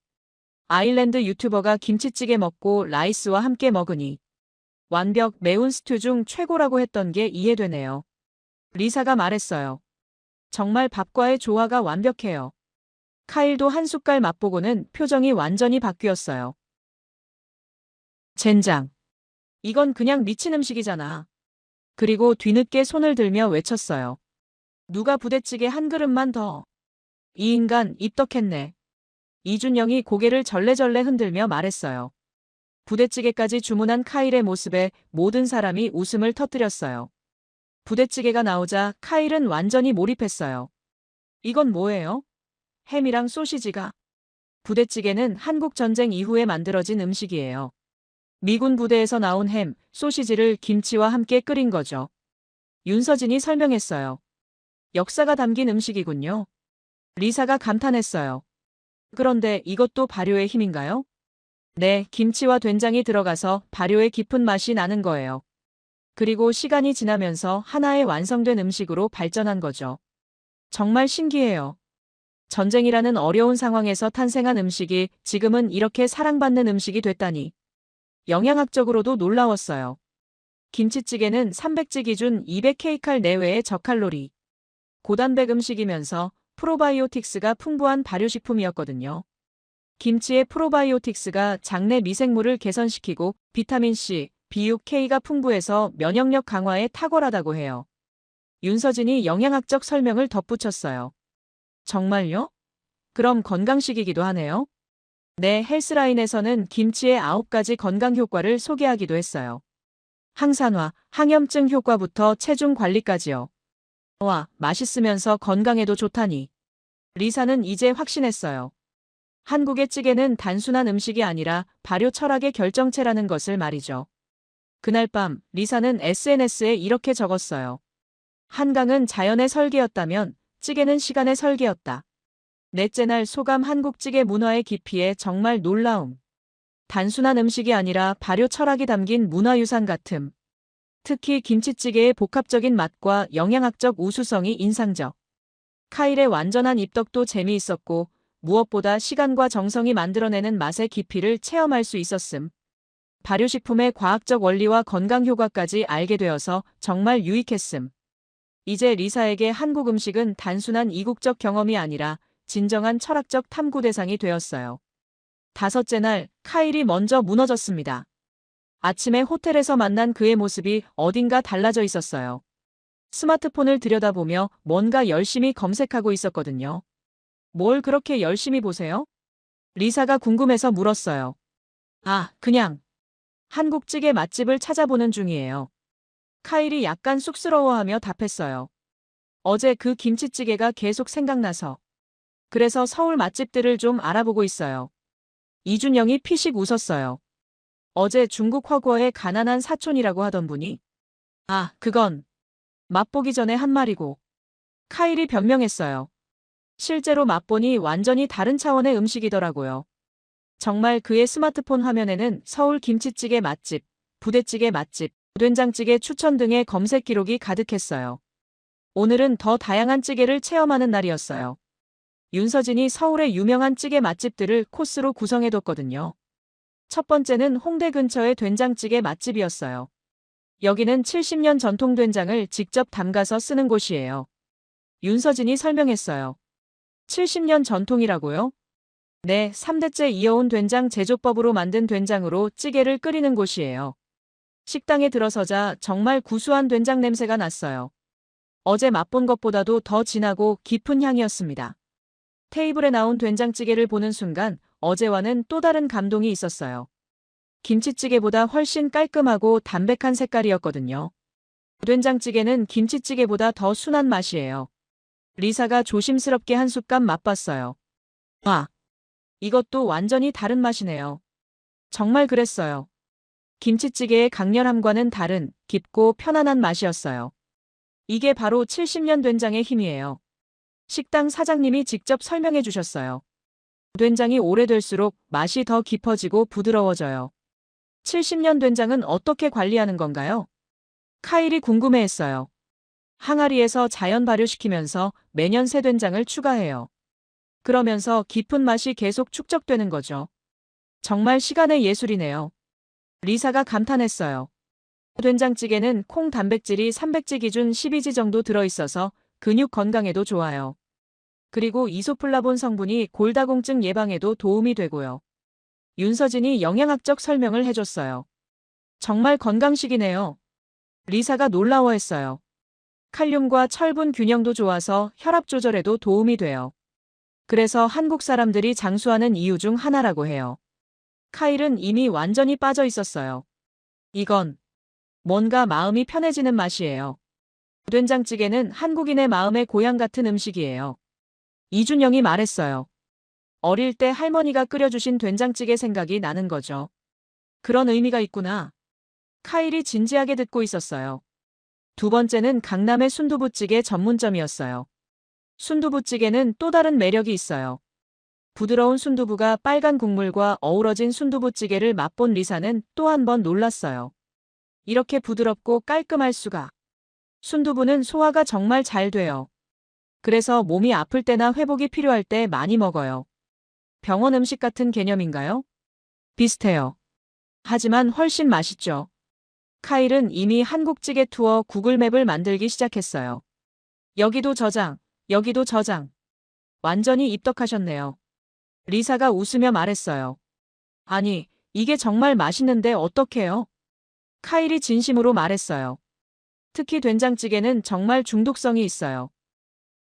아일랜드 유튜버가 김치찌개 먹고 라이스와 함께 먹으니 완벽 매운 스튜 중 최고라고 했던 게 이해되네요. 리사가 말했어요. 정말 밥과의 조화가 완벽해요. 카일도 한 숟갈 맛보고는 표정이 완전히 바뀌었어요. 젠장. 이건 그냥 미친 음식이잖아. 그리고 뒤늦게 손을 들며 외쳤어요. 누가 부대찌개 한 그릇만 더. 이 인간 입덕했네. 이준영이 고개를 절레절레 흔들며 말했어요. 부대찌개까지 주문한 카일의 모습에 모든 사람이 웃음을 터뜨렸어요. 부대찌개가 나오자 카일은 완전히 몰입했어요. 이건 뭐예요? 햄이랑 소시지가. 부대찌개는 한국 전쟁 이후에 만들어진 음식이에요. 미군 부대에서 나온 햄, 소시지를 김치와 함께 끓인 거죠. 윤서진이 설명했어요. 역사가 담긴 음식이군요. 리사가 감탄했어요. 그런데 이것도 발효의 힘인가요? 네, 김치와 된장이 들어가서 발효의 깊은 맛이 나는 거예요. 그리고 시간이 지나면서 하나의 완성된 음식으로 발전한 거죠. 정말 신기해요. 전쟁이라는 어려운 상황에서 탄생한 음식이 지금은 이렇게 사랑받는 음식이 됐다니. 영양학적으로도 놀라웠어요. 김치찌개는 300지 기준 200kcal 내외의 저칼로리. 고단백 음식이면서 프로바이오틱스가 풍부한 발효식품이었거든요. 김치의 프로바이오틱스가 장내 미생물을 개선시키고 비타민C, B6K가 풍부해서 면역력 강화에 탁월하다고 해요. 윤서진이 영양학적 설명을 덧붙였어요. 정말요? 그럼 건강식이기도 하네요. 네, 헬스라인에서는 김치의 9가지 건강 효과를 소개하기도 했어요. 항산화, 항염증 효과부터 체중 관리까지요. 와, 맛있으면서 건강에도 좋다니. 리사는 이제 확신했어요. 한국의 찌개는 단순한 음식이 아니라 발효 철학의 결정체라는 것을 말이죠. 그날 밤 리사는 SNS에 이렇게 적었어요. 한강은 자연의 설계였다면 찌개는 시간의 설계였다. 넷째 날 소감 한국 찌개 문화의 깊이에 정말 놀라움. 단순한 음식이 아니라 발효 철학이 담긴 문화유산 같음. 특히 김치찌개의 복합적인 맛과 영양학적 우수성이 인상적. 카일의 완전한 입덕도 재미있었고 무엇보다 시간과 정성이 만들어내는 맛의 깊이를 체험할 수 있었음. 발효식품의 과학적 원리와 건강 효과까지 알게 되어서 정말 유익했음. 이제 리사에게 한국 음식은 단순한 이국적 경험이 아니라 진정한 철학적 탐구 대상이 되었어요. 5째 날 카일이 먼저 무너졌습니다. 아침에 호텔에서 만난 그의 모습이 어딘가 달라져 있었어요. 스마트폰을 들여다보며 뭔가 열심히 검색하고 있었거든요. 뭘 그렇게 열심히 보세요? 리사가 궁금해서 물었어요. 아, 그냥 한국 찌개 맛집을 찾아보는 중이에요. 카일이 약간 쑥스러워하며 답했어요. 어제 그 김치찌개가 계속 생각나서. 그래서 서울 맛집들을 좀 알아보고 있어요. 이준영이 피식 웃었어요. 어제 중국 허구어의 가난한 사촌이라고 하던 분이. 아, 그건 맛보기 전에 한 말이고. 카일이 변명했어요. 실제로 맛보니 완전히 다른 차원의 음식이더라고요. 정말 그의 스마트폰 화면에는 서울 김치찌개 맛집, 부대찌개 맛집, 된장찌개 추천 등의 검색 기록이 가득했어요. 오늘은 더 다양한 찌개를 체험하는 날이었어요. 윤서진이 서울의 유명한 찌개 맛집들을 코스로 구성해뒀거든요. 첫 번째는 홍대 근처의 된장찌개 맛집이었어요. 여기는 70년 전통 된장을 직접 담가서 쓰는 곳이에요. 윤서진이 설명했어요. 70년 전통이라고요? 네, 3대째 이어온 된장 제조법으로 만든 된장으로 찌개를 끓이는 곳이에요. 식당에 들어서자 정말 구수한 된장 냄새가 났어요. 어제 맛본 것보다도 더 진하고 깊은 향이었습니다. 테이블에 나온 된장찌개를 보는 순간 어제와는 또 다른 감동이 있었어요. 김치찌개보다 훨씬 깔끔하고 담백한 색깔이었거든요. 된장찌개는 김치찌개보다 더 순한 맛이에요. 리사가 조심스럽게 한 숟갈 맛봤어요. 와, 이것도 완전히 다른 맛이네요. 정말 그랬어요. 김치찌개의 강렬함과는 다른 깊고 편안한 맛이었어요. 이게 바로 70년 된장의 힘이에요. 식당 사장님이 직접 설명해 주셨어요. 된장이 오래될수록 맛이 더 깊어지고 부드러워져요. 70년 된장은 어떻게 관리하는 건가요? 카일이 궁금해했어요. 항아리에서 자연 발효시키면서 매년 새 된장을 추가해요. 그러면서 깊은 맛이 계속 축적되는 거죠. 정말 시간의 예술이네요. 리사가 감탄했어요. 된장찌개는 콩 단백질이 300지 기준 12지 정도 들어있어서 근육 건강에도 좋아요. 그리고 이소플라본 성분이 골다공증 예방에도 도움이 되고요. 윤서진이 영양학적 설명을 해줬어요. 정말 건강식이네요. 리사가 놀라워했어요. 칼륨과 철분 균형도 좋아서 혈압 조절에도 도움이 돼요. 그래서 한국 사람들이 장수하는 이유 중 하나라고 해요. 카일은 이미 완전히 빠져 있었어요. 이건 뭔가 마음이 편해지는 맛이에요. 된장찌개는 한국인의 마음의 고향 같은 음식이에요. 이준영이 말했어요. 어릴 때 할머니가 끓여주신 된장찌개 생각이 나는 거죠. 그런 의미가 있구나. 카일이 진지하게 듣고 있었어요. 두 번째는 강남의 순두부찌개 전문점이었어요. 순두부찌개는 또 다른 매력이 있어요. 부드러운 순두부가 빨간 국물과 어우러진 순두부찌개를 맛본 리사는 또 한 번 놀랐어요. 이렇게 부드럽고 깔끔할 수가. 순두부는 소화가 정말 잘 돼요. 그래서 몸이 아플 때나 회복이 필요할 때 많이 먹어요. 병원 음식 같은 개념인가요? 비슷해요. 하지만 훨씬 맛있죠. 카일은 이미 한국찌개 투어 구글맵을 만들기 시작했어요. 여기도 저장, 여기도 저장. 완전히 입덕하셨네요. 리사가 웃으며 말했어요. 아니, 이게 정말 맛있는데 어떡해요? 카일이 진심으로 말했어요. 특히 된장찌개는 정말 중독성이 있어요.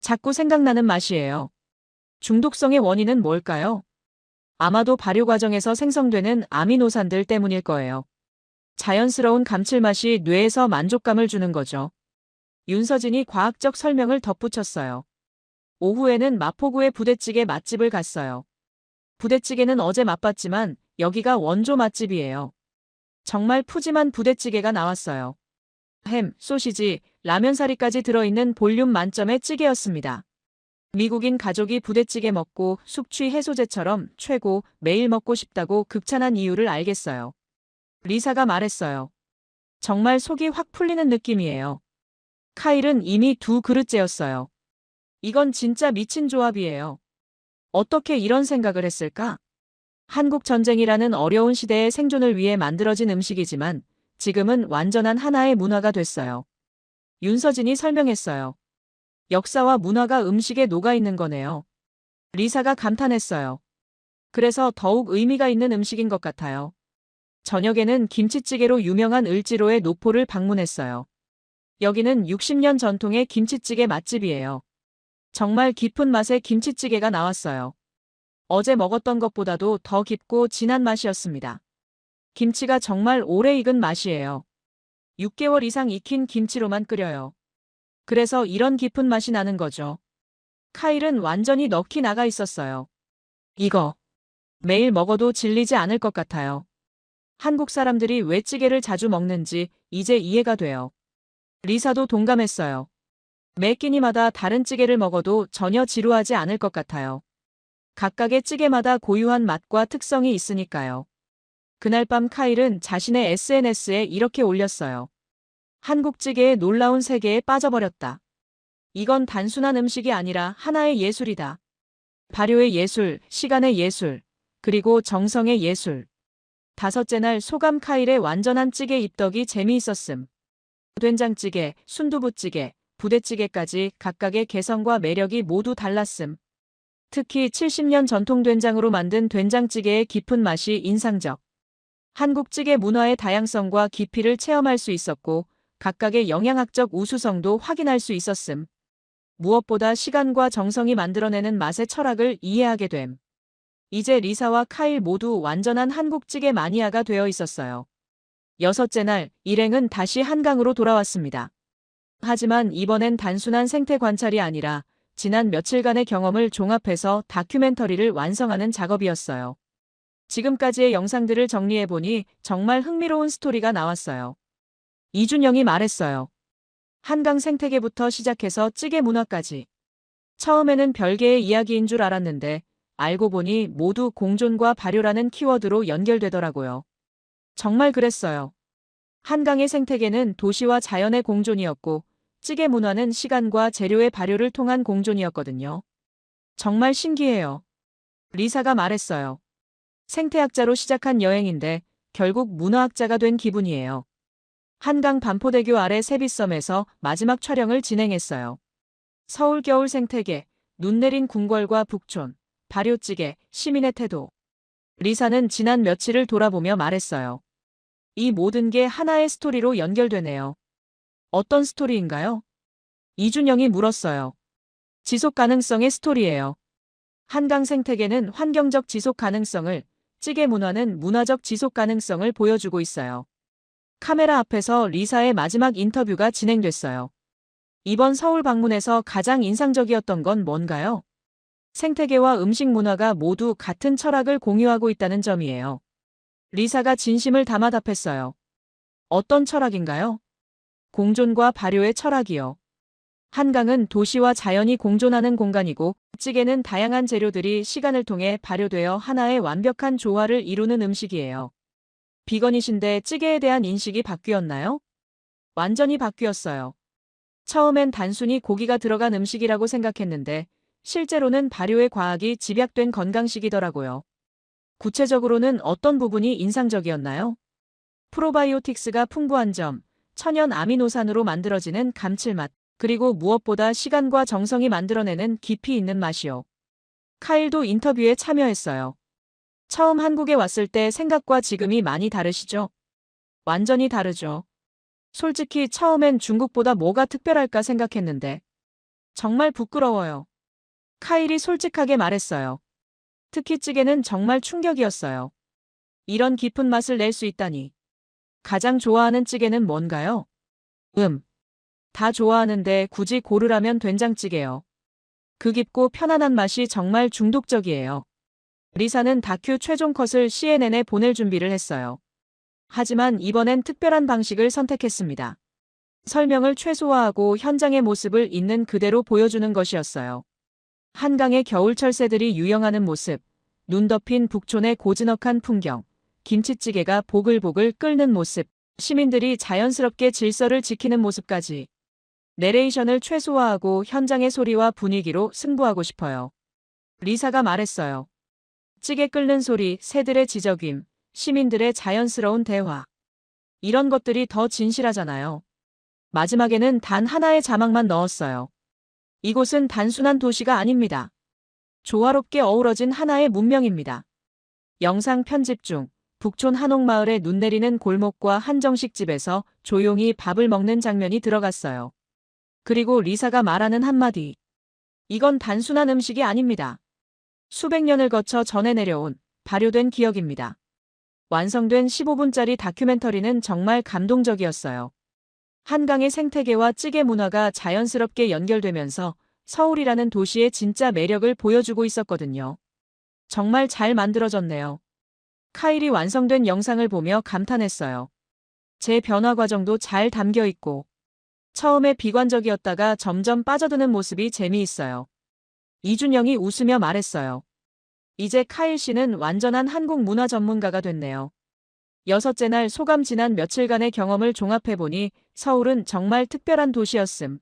자꾸 생각나는 맛이에요. 중독성의 원인은 뭘까요? 아마도 발효 과정에서 생성되는 아미노산들 때문일 거예요. 자연스러운 감칠맛이 뇌에서 만족감을 주는 거죠. 윤서진이 과학적 설명을 덧붙였어요. 오후에는 마포구의 부대찌개 맛집을 갔어요. 부대찌개는 어제 맛봤지만 여기가 원조 맛집이에요. 정말 푸짐한 부대찌개가 나왔어요. 햄, 소시지, 라면사리까지 들어있는 볼륨 만점의 찌개였습니다. 미국인 가족이 부대찌개 먹고 숙취 해소제처럼 최고, 매일 먹고 싶다고 극찬한 이유를 알겠어요. 리사가 말했어요. 정말 속이 확 풀리는 느낌이에요. 카일은 이미 2그릇째였어요. 이건 진짜 미친 조합이에요. 어떻게 이런 생각을 했을까? 한국 전쟁이라는 어려운 시대의 생존을 위해 만들어진 음식이지만 지금은 완전한 하나의 문화가 됐어요. 윤서진이 설명했어요. 역사와 문화가 음식에 녹아있는 거네요. 리사가 감탄했어요. 그래서 더욱 의미가 있는 음식인 것 같아요. 저녁에는 김치찌개로 유명한 을지로의 노포를 방문했어요. 여기는 60년 전통의 김치찌개 맛집이에요. 정말 깊은 맛의 김치찌개가 나왔어요. 어제 먹었던 것보다도 더 깊고 진한 맛이었습니다. 김치가 정말 오래 익은 맛이에요. 6개월 이상 익힌 김치로만 끓여요. 그래서 이런 깊은 맛이 나는 거죠. 카일은 완전히 넋이 나가 있었어요. 이거 매일 먹어도 질리지 않을 것 같아요. 한국 사람들이 왜 찌개를 자주 먹는지 이제 이해가 돼요. 리사도 동감했어요. 매 끼니마다 다른 찌개를 먹어도 전혀 지루하지 않을 것 같아요. 각각의 찌개마다 고유한 맛과 특성이 있으니까요. 그날 밤 카일은 자신의 SNS에 이렇게 올렸어요. 한국찌개의 놀라운 세계에 빠져버렸다. 이건 단순한 음식이 아니라 하나의 예술이다. 발효의 예술, 시간의 예술, 그리고 정성의 예술. 다섯째 날 소감 카일의 완전한 찌개 입덕이 재미있었음. 된장찌개, 순두부찌개, 부대찌개까지 각각의 개성과 매력이 모두 달랐음. 특히 70년 전통 된장으로 만든 된장찌개의 깊은 맛이 인상적. 한국 찌개 문화의 다양성과 깊이를 체험할 수 있었고 각각의 영양학적 우수성도 확인할 수 있었음. 무엇보다 시간과 정성이 만들어내는 맛의 철학을 이해하게 됨. 이제 리사와 카일 모두 완전한 한국 찌개 마니아가 되어 있었어요. 여섯째 날, 일행은 다시 한강으로 돌아왔습니다. 하지만 이번엔 단순한 생태 관찰이 아니라 지난 며칠간의 경험을 종합해서 다큐멘터리를 완성하는 작업이었어요. 지금까지의 영상들을 정리해보니 정말 흥미로운 스토리가 나왔어요. 이준영이 말했어요. 한강 생태계부터 시작해서 찌개 문화까지. 처음에는 별개의 이야기인 줄 알았는데 알고 보니 모두 공존과 발효라는 키워드로 연결되더라고요. 정말 그랬어요. 한강의 생태계는 도시와 자연의 공존이었고 찌개 문화는 시간과 재료의 발효를 통한 공존이었거든요. 정말 신기해요. 리사가 말했어요. 생태학자로 시작한 여행인데 결국 문화학자가 된 기분이에요. 한강 반포대교 아래 세비섬에서 마지막 촬영을 진행했어요. 서울 겨울 생태계, 눈 내린 궁궐과 북촌, 발효찌개, 시민의 태도. 리사는 지난 며칠을 돌아보며 말했어요. 이 모든 게 하나의 스토리로 연결되네요. 어떤 스토리인가요? 이준영이 물었어요. 지속 가능성의 스토리예요. 한강 생태계는 환경적 지속 가능성을, 찌개 문화는 문화적 지속 가능성을 보여주고 있어요. 카메라 앞에서 리사의 마지막 인터뷰가 진행됐어요. 이번 서울 방문에서 가장 인상적이었던 건 뭔가요? 생태계와 음식 문화가 모두 같은 철학을 공유하고 있다는 점이에요. 리사가 진심을 담아 답했어요. 어떤 철학인가요? 공존과 발효의 철학이요. 한강은 도시와 자연이 공존하는 공간이고, 찌개는 다양한 재료들이 시간을 통해 발효되어 하나의 완벽한 조화를 이루는 음식이에요. 비건이신데 찌개에 대한 인식이 바뀌었나요? 완전히 바뀌었어요. 처음엔 단순히 고기가 들어간 음식이라고 생각했는데, 실제로는 발효의 과학이 집약된 건강식이더라고요. 구체적으로는 어떤 부분이 인상적이었나요? 프로바이오틱스가 풍부한 점, 천연 아미노산으로 만들어지는 감칠맛, 그리고 무엇보다 시간과 정성이 만들어내는 깊이 있는 맛이요. 카일도 인터뷰에 참여했어요. 처음 한국에 왔을 때 생각과 지금이 많이 다르시죠? 완전히 다르죠. 솔직히 처음엔 중국보다 뭐가 특별할까 생각했는데 정말 부끄러워요. 카일이 솔직하게 말했어요. 특히 찌개는 정말 충격이었어요. 이런 깊은 맛을 낼 수 있다니. 가장 좋아하는 찌개는 뭔가요? 다 좋아하는데 굳이 고르라면 된장찌개요. 그 깊고 편안한 맛이 정말 중독적이에요. 리사는 다큐 최종 컷을 CNN에 보낼 준비를 했어요. 하지만 이번엔 특별한 방식을 선택했습니다. 설명을 최소화하고 현장의 모습을 있는 그대로 보여주는 것이었어요. 한강의 겨울철 새들이 유영하는 모습, 눈 덮인 북촌의 고즈넉한 풍경, 김치찌개가 보글보글 끓는 모습, 시민들이 자연스럽게 질서를 지키는 모습까지. 내레이션을 최소화하고 현장의 소리와 분위기로 승부하고 싶어요. 리사가 말했어요. 찌개 끓는 소리, 새들의 지저귐, 시민들의 자연스러운 대화. 이런 것들이 더 진실하잖아요. 마지막에는 단 하나의 자막만 넣었어요. 이곳은 단순한 도시가 아닙니다. 조화롭게 어우러진 하나의 문명입니다. 영상 편집 중 북촌 한옥마을에 눈 내리는 골목과 한정식 집에서 조용히 밥을 먹는 장면이 들어갔어요. 그리고 리사가 말하는 한마디. 이건 단순한 음식이 아닙니다. 수백 년을 거쳐 전해 내려온 발효된 기억입니다. 완성된 15분짜리 다큐멘터리는 정말 감동적이었어요. 한강의 생태계와 찌개 문화가 자연스럽게 연결되면서 서울이라는 도시의 진짜 매력을 보여주고 있었거든요. 정말 잘 만들어졌네요. 카일이 완성된 영상을 보며 감탄했어요. 제 변화 과정도 잘 담겨 있고, 처음에 비관적이었다가 점점 빠져드는 모습이 재미있어요. 이준영이 웃으며 말했어요. 이제 카일 씨는 완전한 한국 문화 전문가가 됐네요. 6째 날 소감 지난 며칠간의 경험을 종합해보니 서울은 정말 특별한 도시였음.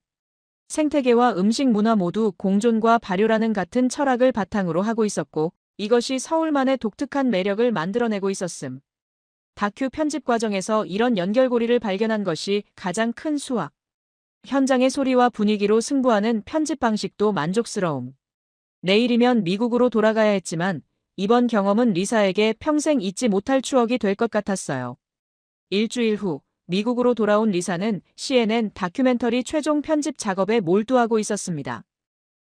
생태계와 음식 문화 모두 공존과 발효라는 같은 철학을 바탕으로 하고 있었고 이것이 서울만의 독특한 매력을 만들어내고 있었음. 다큐 편집 과정에서 이런 연결고리를 발견한 것이 가장 큰 수확. 현장의 소리와 분위기로 승부하는 편집 방식도 만족스러움. 내일이면 미국으로 돌아가야 했지만 이번 경험은 리사에게 평생 잊지 못할 추억이 될 것 같았어요. 일주일 후 미국으로 돌아온 리사는 CNN 다큐멘터리 최종 편집 작업에 몰두하고 있었습니다.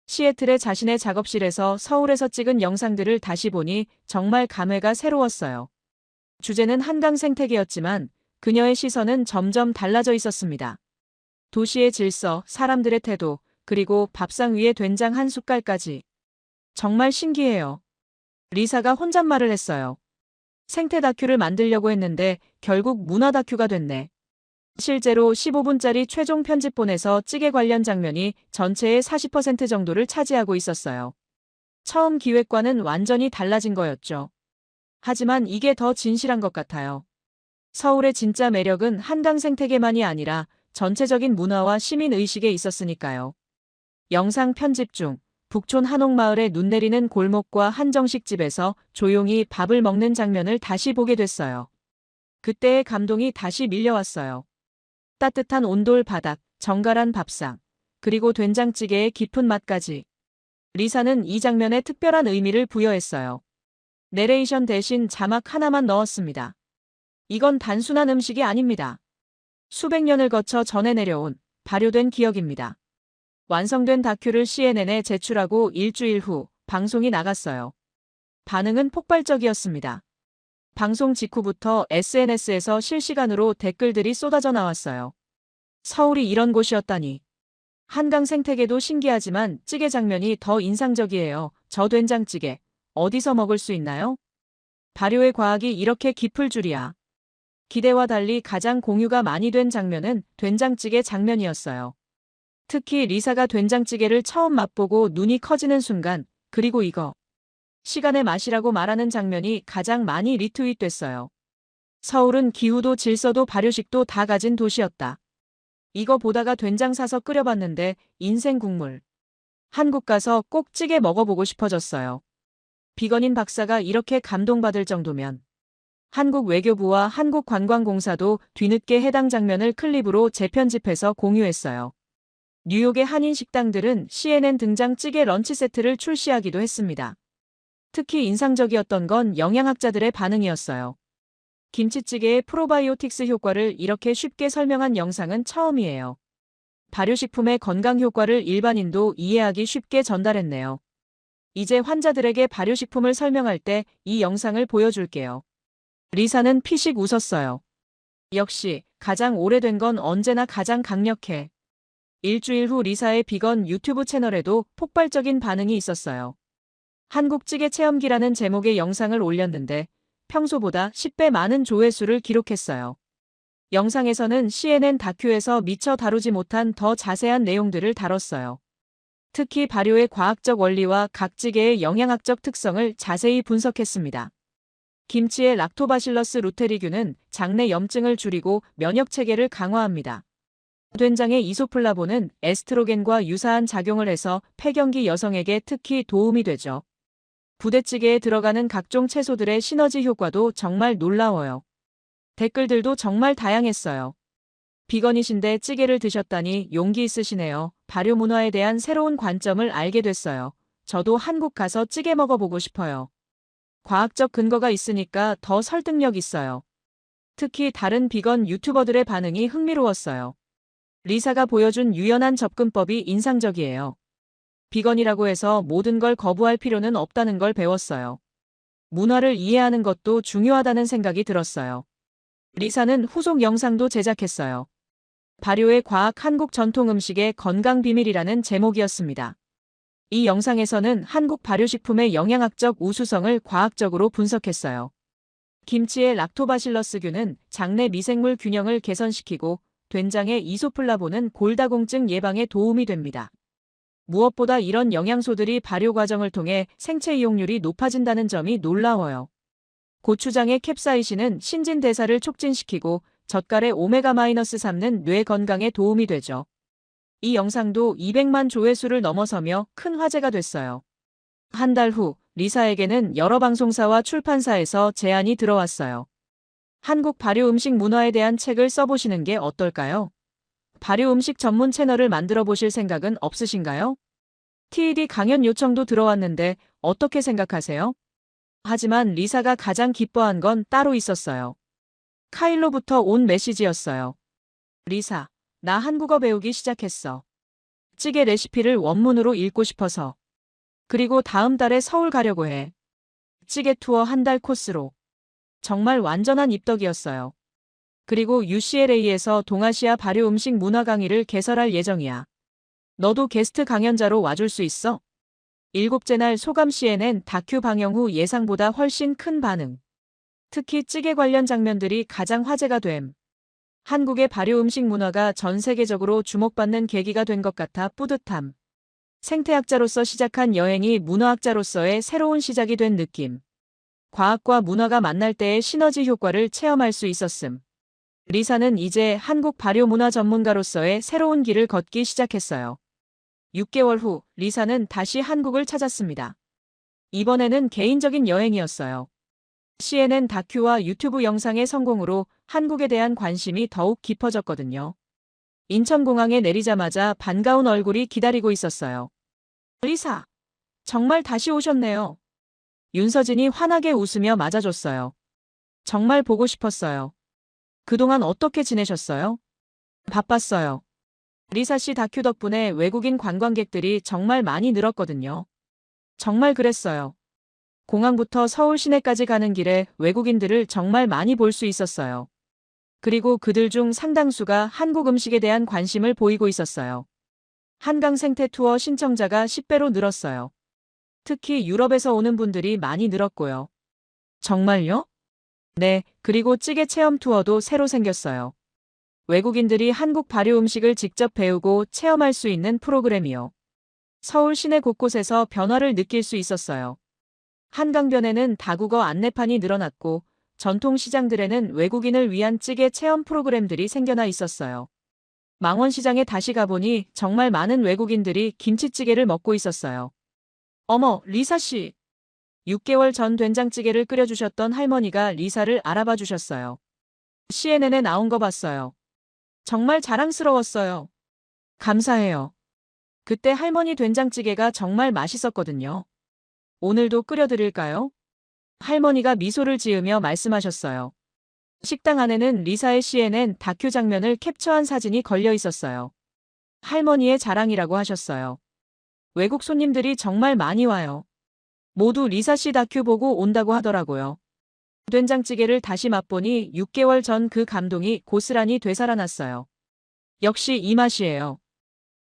시애틀의 자신의 작업실에서 서울에서 찍은 영상들을 다시 보니 정말 감회가 새로웠어요. 주제는 한강 생태계였지만 그녀의 시선은 점점 달라져 있었습니다. 도시의 질서, 사람들의 태도, 그리고 밥상 위에 된장 한 숟갈까지. 정말 신기해요. 리사가 혼잣말을 했어요. 생태 다큐를 만들려고 했는데 결국 문화 다큐가 됐네. 실제로 15분짜리 최종 편집본에서 찌개 관련 장면이 전체의 40% 정도를 차지하고 있었어요. 처음 기획과는 완전히 달라진 거였죠. 하지만 이게 더 진실한 것 같아요. 서울의 진짜 매력은 한강 생태계만이 아니라 전체적인 문화와 시민의식에 있었으니까요. 영상 편집 중 북촌 한옥마을에 눈 내리는 골목과 한정식 집에서 조용히 밥을 먹는 장면을 다시 보게 됐어요. 그때의 감동이 다시 밀려왔어요. 따뜻한 온돌 바닥, 정갈한 밥상, 그리고 된장찌개의 깊은 맛까지. 리사는 이 장면에 특별한 의미를 부여했어요. 내레이션 대신 자막 하나만 넣었습니다. 이건 단순한 음식이 아닙니다. 수백 년을 거쳐 전해 내려온 발효된 기억입니다. 완성된 다큐를 CNN에 제출하고 일주일 후 방송이 나갔어요. 반응은 폭발적이었습니다. 방송 직후부터 SNS에서 실시간으로 댓글들이 쏟아져 나왔어요. 서울이 이런 곳이었다니. 한강 생태계도 신기하지만 찌개 장면이 더 인상적이에요. 저 된장찌개 어디서 먹을 수 있나요? 발효의 과학이 이렇게 깊을 줄이야. 기대와 달리 가장 공유가 많이 된 장면은 된장찌개 장면이었어요. 특히 리사가 된장찌개를 처음 맛보고 눈이 커지는 순간, 그리고 이거 시간의 맛이라고 말하는 장면이 가장 많이 리트윗됐어요. 서울은 기후도 질서도 발효식도 다 가진 도시였다. 이거 보다가 된장 사서 끓여봤는데 인생 국물. 한국 가서 꼭 찌개 먹어보고 싶어졌어요. 비건인 박사가 이렇게 감동받을 정도면 한국 외교부와 한국관광공사도 뒤늦게 해당 장면을 클립으로 재편집해서 공유했어요. 뉴욕의 한인 식당들은 CNN 등장 찌개 런치 세트를 출시하기도 했습니다. 특히 인상적이었던 건 영양학자들의 반응이었어요. 김치찌개의 프로바이오틱스 효과를 이렇게 쉽게 설명한 영상은 처음이에요. 발효식품의 건강 효과를 일반인도 이해하기 쉽게 전달했네요. 이제 환자들에게 발효식품을 설명할 때 이 영상을 보여줄게요. 리사는 피식 웃었어요. 역시 가장 오래된 건 언제나 가장 강력해. 일주일 후 리사의 비건 유튜브 채널에도 폭발적인 반응이 있었어요. 한국 찌개 체험기라는 제목의 영상을 올렸는데 평소보다 10배 많은 조회수를 기록했어요. 영상에서는 CNN 다큐에서 미처 다루지 못한 더 자세한 내용들을 다뤘어요. 특히 발효의 과학적 원리와 각 찌개의 영양학적 특성을 자세히 분석했습니다. 김치의 락토바실러스 루테리균은 장내 염증을 줄이고 면역 체계를 강화합니다. 된장의 이소플라본은 에스트로겐과 유사한 작용을 해서 폐경기 여성에게 특히 도움이 되죠. 부대찌개에 들어가는 각종 채소들의 시너지 효과도 정말 놀라워요. 댓글들도 정말 다양했어요. 비건이신데 찌개를 드셨다니 용기 있으시네요. 발효 문화에 대한 새로운 관점을 알게 됐어요. 저도 한국 가서 찌개 먹어보고 싶어요. 과학적 근거가 있으니까 더 설득력 있어요. 특히 다른 비건 유튜버들의 반응이 흥미로웠어요. 리사가 보여준 유연한 접근법이 인상적이에요. 비건이라고 해서 모든 걸 거부할 필요는 없다는 걸 배웠어요. 문화를 이해하는 것도 중요하다는 생각이 들었어요. 리사는 후속 영상도 제작했어요. 발효의 과학 한국 전통 음식의 건강 비밀이라는 제목이었습니다. 이 영상에서는 한국 발효식품의 영양학적 우수성을 과학적으로 분석했어요. 김치의 락토바실러스균은 장내 미생물 균형을 개선시키고 된장의 이소플라본은 골다공증 예방에 도움이 됩니다. 무엇보다 이런 영양소들이 발효 과정을 통해 생체 이용률이 높아진다는 점이 놀라워요. 고추장의 캡사이신은 신진대사를 촉진시키고 젓갈의 오메가-3는 뇌 건강에 도움이 되죠. 이 영상도 200만 조회수를 넘어서며 큰 화제가 됐어요. 한 달 후 리사에게는 여러 방송사와 출판사에서 제안이 들어왔어요. 한국 발효 음식 문화에 대한 책을 써보시는 게 어떨까요? 발효 음식 전문 채널을 만들어 보실 생각은 없으신가요? TED 강연 요청도 들어왔는데 어떻게 생각하세요? 하지만 리사가 가장 기뻐한 건 따로 있었어요. 카일로부터 온 메시지였어요. 리사, 나 한국어 배우기 시작했어. 찌개 레시피를 원문으로 읽고 싶어서. 그리고 다음 달에 서울 가려고 해. 찌개 투어 한 달 코스로. 정말 완전한 입덕이었어요. 그리고 UCLA에서 동아시아 발효 음식 문화 강의를 개설할 예정이야. 너도 게스트 강연자로 와줄 수 있어? 7째 날 소감 CNN 다큐 방영 후 예상보다 훨씬 큰 반응. 특히 찌개 관련 장면들이 가장 화제가 됨. 한국의 발효 음식 문화가 전 세계적으로 주목받는 계기가 된 것 같아 뿌듯함. 생태학자로서 시작한 여행이 문화학자로서의 새로운 시작이 된 느낌. 과학과 문화가 만날 때의 시너지 효과를 체험할 수 있었음. 리사는 이제 한국 발효 문화 전문가로서의 새로운 길을 걷기 시작했어요. 6개월 후 리사는 다시 한국을 찾았습니다. 이번에는 개인적인 여행이었어요. CNN 다큐와 유튜브 영상의 성공으로 한국에 대한 관심이 더욱 깊어졌거든요. 인천공항에 내리자마자 반가운 얼굴이 기다리고 있었어요. 리사, 정말 다시 오셨네요. 윤서진이 환하게 웃으며 맞아줬어요. 정말 보고 싶었어요. 그동안 어떻게 지내셨어요? 바빴어요. 리사 씨 다큐 덕분에 외국인 관광객들이 정말 많이 늘었거든요. 정말 그랬어요. 공항부터 서울 시내까지 가는 길에 외국인들을 정말 많이 볼 수 있었어요. 그리고 그들 중 상당수가 한국 음식에 대한 관심을 보이고 있었어요. 한강 생태 투어 신청자가 10배로 늘었어요. 특히 유럽에서 오는 분들이 많이 늘었고요. 정말요? 네, 그리고 찌개 체험 투어도 새로 생겼어요. 외국인들이 한국 발효 음식을 직접 배우고 체험할 수 있는 프로그램이요. 서울 시내 곳곳에서 변화를 느낄 수 있었어요. 한강변에는 다국어 안내판이 늘어났고 전통 시장들에는 외국인을 위한 찌개 체험 프로그램들이 생겨나 있었어요. 망원시장에 다시 가보니 정말 많은 외국인들이 김치찌개를 먹고 있었어요. 어머, 리사 씨. 6개월 전 된장찌개를 끓여주셨던 할머니가 리사를 알아봐 주셨어요. CNN에 나온 거 봤어요. 정말 자랑스러웠어요. 감사해요. 그때 할머니 된장찌개가 정말 맛있었거든요. 오늘도 끓여드릴까요? 할머니가 미소를 지으며 말씀하셨어요. 식당 안에는 리사의 CNN 다큐 장면을 캡처한 사진이 걸려 있었어요. 할머니의 자랑이라고 하셨어요. 외국 손님들이 정말 많이 와요. 모두 리사 씨 다큐 보고 온다고 하더라고요. 된장찌개를 다시 맛보니 6개월 전 그 감동이 고스란히 되살아났어요. 역시 이 맛이에요.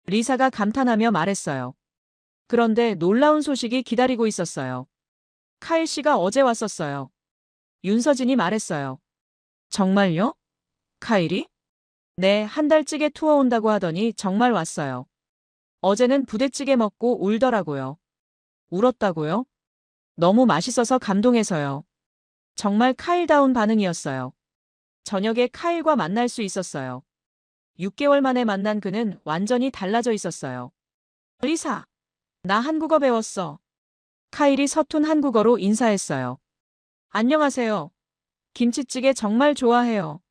리사가 감탄하며 말했어요. 그런데 놀라운 소식이 기다리고 있었어요. 카일 씨가 어제 왔었어요. 윤서진이 말했어요. 정말요? 카일이? 네, 한 달 찌개 투어 온다고 하더니 정말 왔어요. 어제는 부대찌개 먹고 울더라고요. 울었다고요? 너무 맛있어서 감동해서요. 정말 카일다운 반응이었어요. 저녁에 카일과 만날 수 있었어요. 6개월 만에 만난 그는 완전히 달라져 있었어요. 리사, 나 한국어 배웠어. 카일이 서툰 한국어로 인사했어요. 안녕하세요. 김치찌개 정말 좋아해요.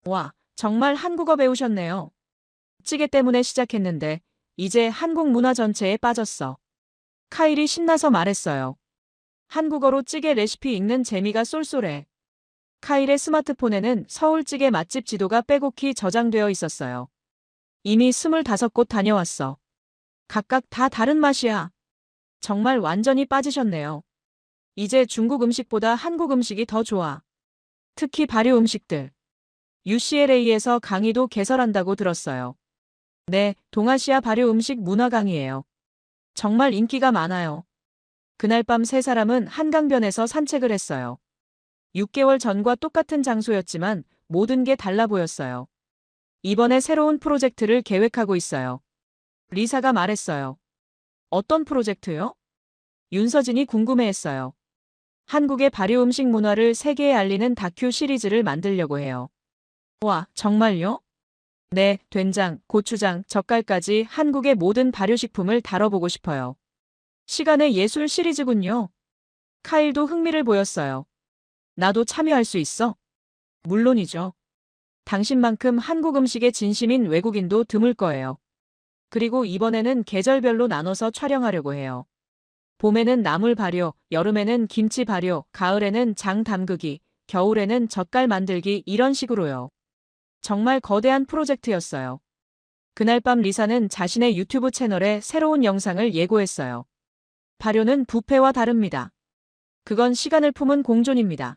와, 정말 한국어 배우셨네요. 찌개 때문에 시작했는데 이제 한국 문화 전체에 빠졌어. 카일이 신나서 말했어요. 한국어로 찌개 레시피 읽는 재미가 쏠쏠해. 카일의 스마트폰에는 서울찌개 맛집 지도가 빼곡히 저장되어 있었어요. 이미 25곳 다녀왔어. 각각 다 다른 맛이야. 정말 완전히 빠지셨네요. 이제 중국 음식보다 한국 음식이 더 좋아. 특히 발효 음식들. UCLA에서 강의도 개설한다고 들었어요. 네, 동아시아 발효 음식 문화 강의예요. 정말 인기가 많아요. 그날 밤 세 사람은 한강변에서 산책을 했어요. 6개월 전과 똑같은 장소였지만 모든 게 달라 보였어요. 이번에 새로운 프로젝트를 계획하고 있어요. 리사가 말했어요. 어떤 프로젝트요? 윤서진이 궁금해했어요. 한국의 발효 음식 문화를 세계에 알리는 다큐 시리즈를 만들려고 해요. 와, 정말요? 네, 된장, 고추장, 젓갈까지 한국의 모든 발효식품을 다뤄보고 싶어요. 시간의 예술 시리즈군요. 카일도 흥미를 보였어요. 나도 참여할 수 있어? 물론이죠. 당신만큼 한국 음식에 진심인 외국인도 드물 거예요. 그리고 이번에는 계절별로 나눠서 촬영하려고 해요. 봄에는 나물 발효, 여름에는 김치 발효, 가을에는 장 담그기, 겨울에는 젓갈 만들기 이런 식으로요. 정말 거대한 프로젝트였어요. 그날 밤 리사는 자신의 유튜브 채널에 새로운 영상을 예고했어요. 발효는 부패와 다릅니다. 그건 시간을 품은 공존입니다.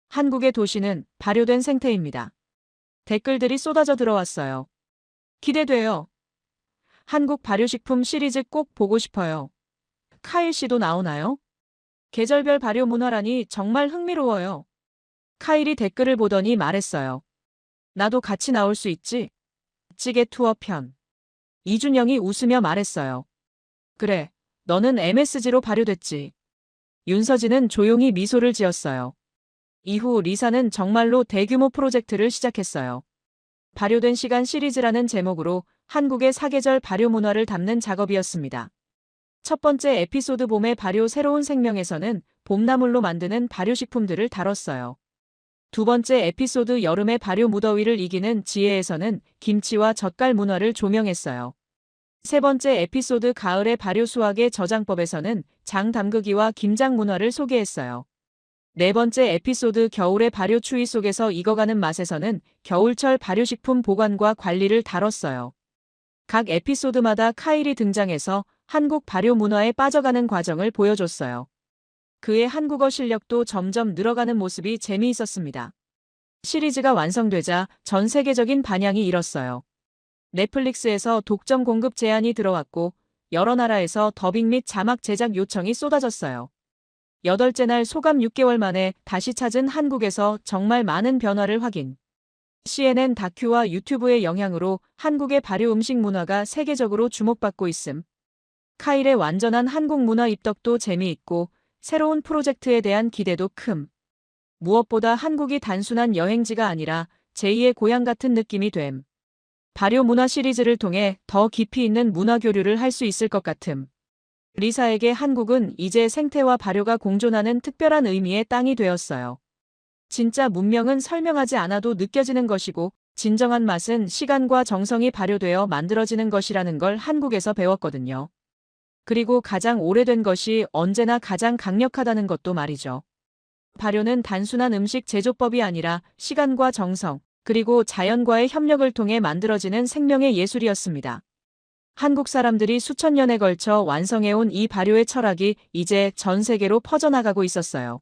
한국의 도시는 발효된 생태입니다. 댓글들이 쏟아져 들어왔어요. 기대돼요. 한국 발효식품 시리즈 꼭 보고 싶어요. 카일 씨도 나오나요? 계절별 발효 문화라니 정말 흥미로워요. 카일이 댓글을 보더니 말했어요. 나도 같이 나올 수 있지? 찌개 투어 편. 이준영이 웃으며 말했어요. 그래, 너는 MSG로 발효됐지. 윤서진은 조용히 미소를 지었어요. 이후 리사는 정말로 대규모 프로젝트를 시작했어요. 발효된 시간 시리즈라는 제목으로 한국의 사계절 발효 문화를 담는 작업이었습니다. 첫 번째 에피소드 봄의 발효 새로운 생명에서는 봄나물로 만드는 발효식품들을 다뤘어요. 두 번째 에피소드 여름의 발효 무더위를 이기는 지혜에서는 김치와 젓갈 문화를 조명했어요. 세 번째 에피소드 가을의 발효 수확의 저장법에서는 장 담그기와 김장 문화를 소개했어요. 네 번째 에피소드 겨울의 발효 추위 속에서 익어가는 맛에서는 겨울철 발효식품 보관과 관리를 다뤘어요. 각 에피소드마다 카일이 등장해서 한국 발효 문화에 빠져가는 과정을 보여줬어요. 그의 한국어 실력도 점점 늘어가는 모습이 재미있었습니다. 시리즈가 완성되자 전 세계적인 반향이 일었어요. 넷플릭스에서 독점 공급 제안이 들어왔고 여러 나라에서 더빙 및 자막 제작 요청이 쏟아졌어요. 8째 날 소감 6개월 만에 다시 찾은 한국에서 정말 많은 변화를 확인. CNN 다큐와 유튜브의 영향으로 한국의 발효 음식 문화가 세계적으로 주목받고 있음. 카일의 완전한 한국 문화 입덕도 재미있고 새로운 프로젝트에 대한 기대도 큼. 무엇보다 한국이 단순한 여행지가 아니라 제2의 고향 같은 느낌이 됨. 발효 문화 시리즈를 통해 더 깊이 있는 문화 교류를 할 수 있을 것 같음. 리사에게 한국은 이제 생태와 발효가 공존하는 특별한 의미의 땅이 되었어요. 진짜 문명은 설명하지 않아도 느껴지는 것이고 진정한 맛은 시간과 정성이 발효되어 만들어지는 것이라는 걸 한국에서 배웠거든요. 그리고 가장 오래된 것이 언제나 가장 강력하다는 것도 말이죠. 발효는 단순한 음식 제조법이 아니라 시간과 정성, 그리고 자연과의 협력을 통해 만들어지는 생명의 예술이었습니다. 한국 사람들이 수천 년에 걸쳐 완성해온 이 발효의 철학이 이제 전 세계로 퍼져나가고 있었어요.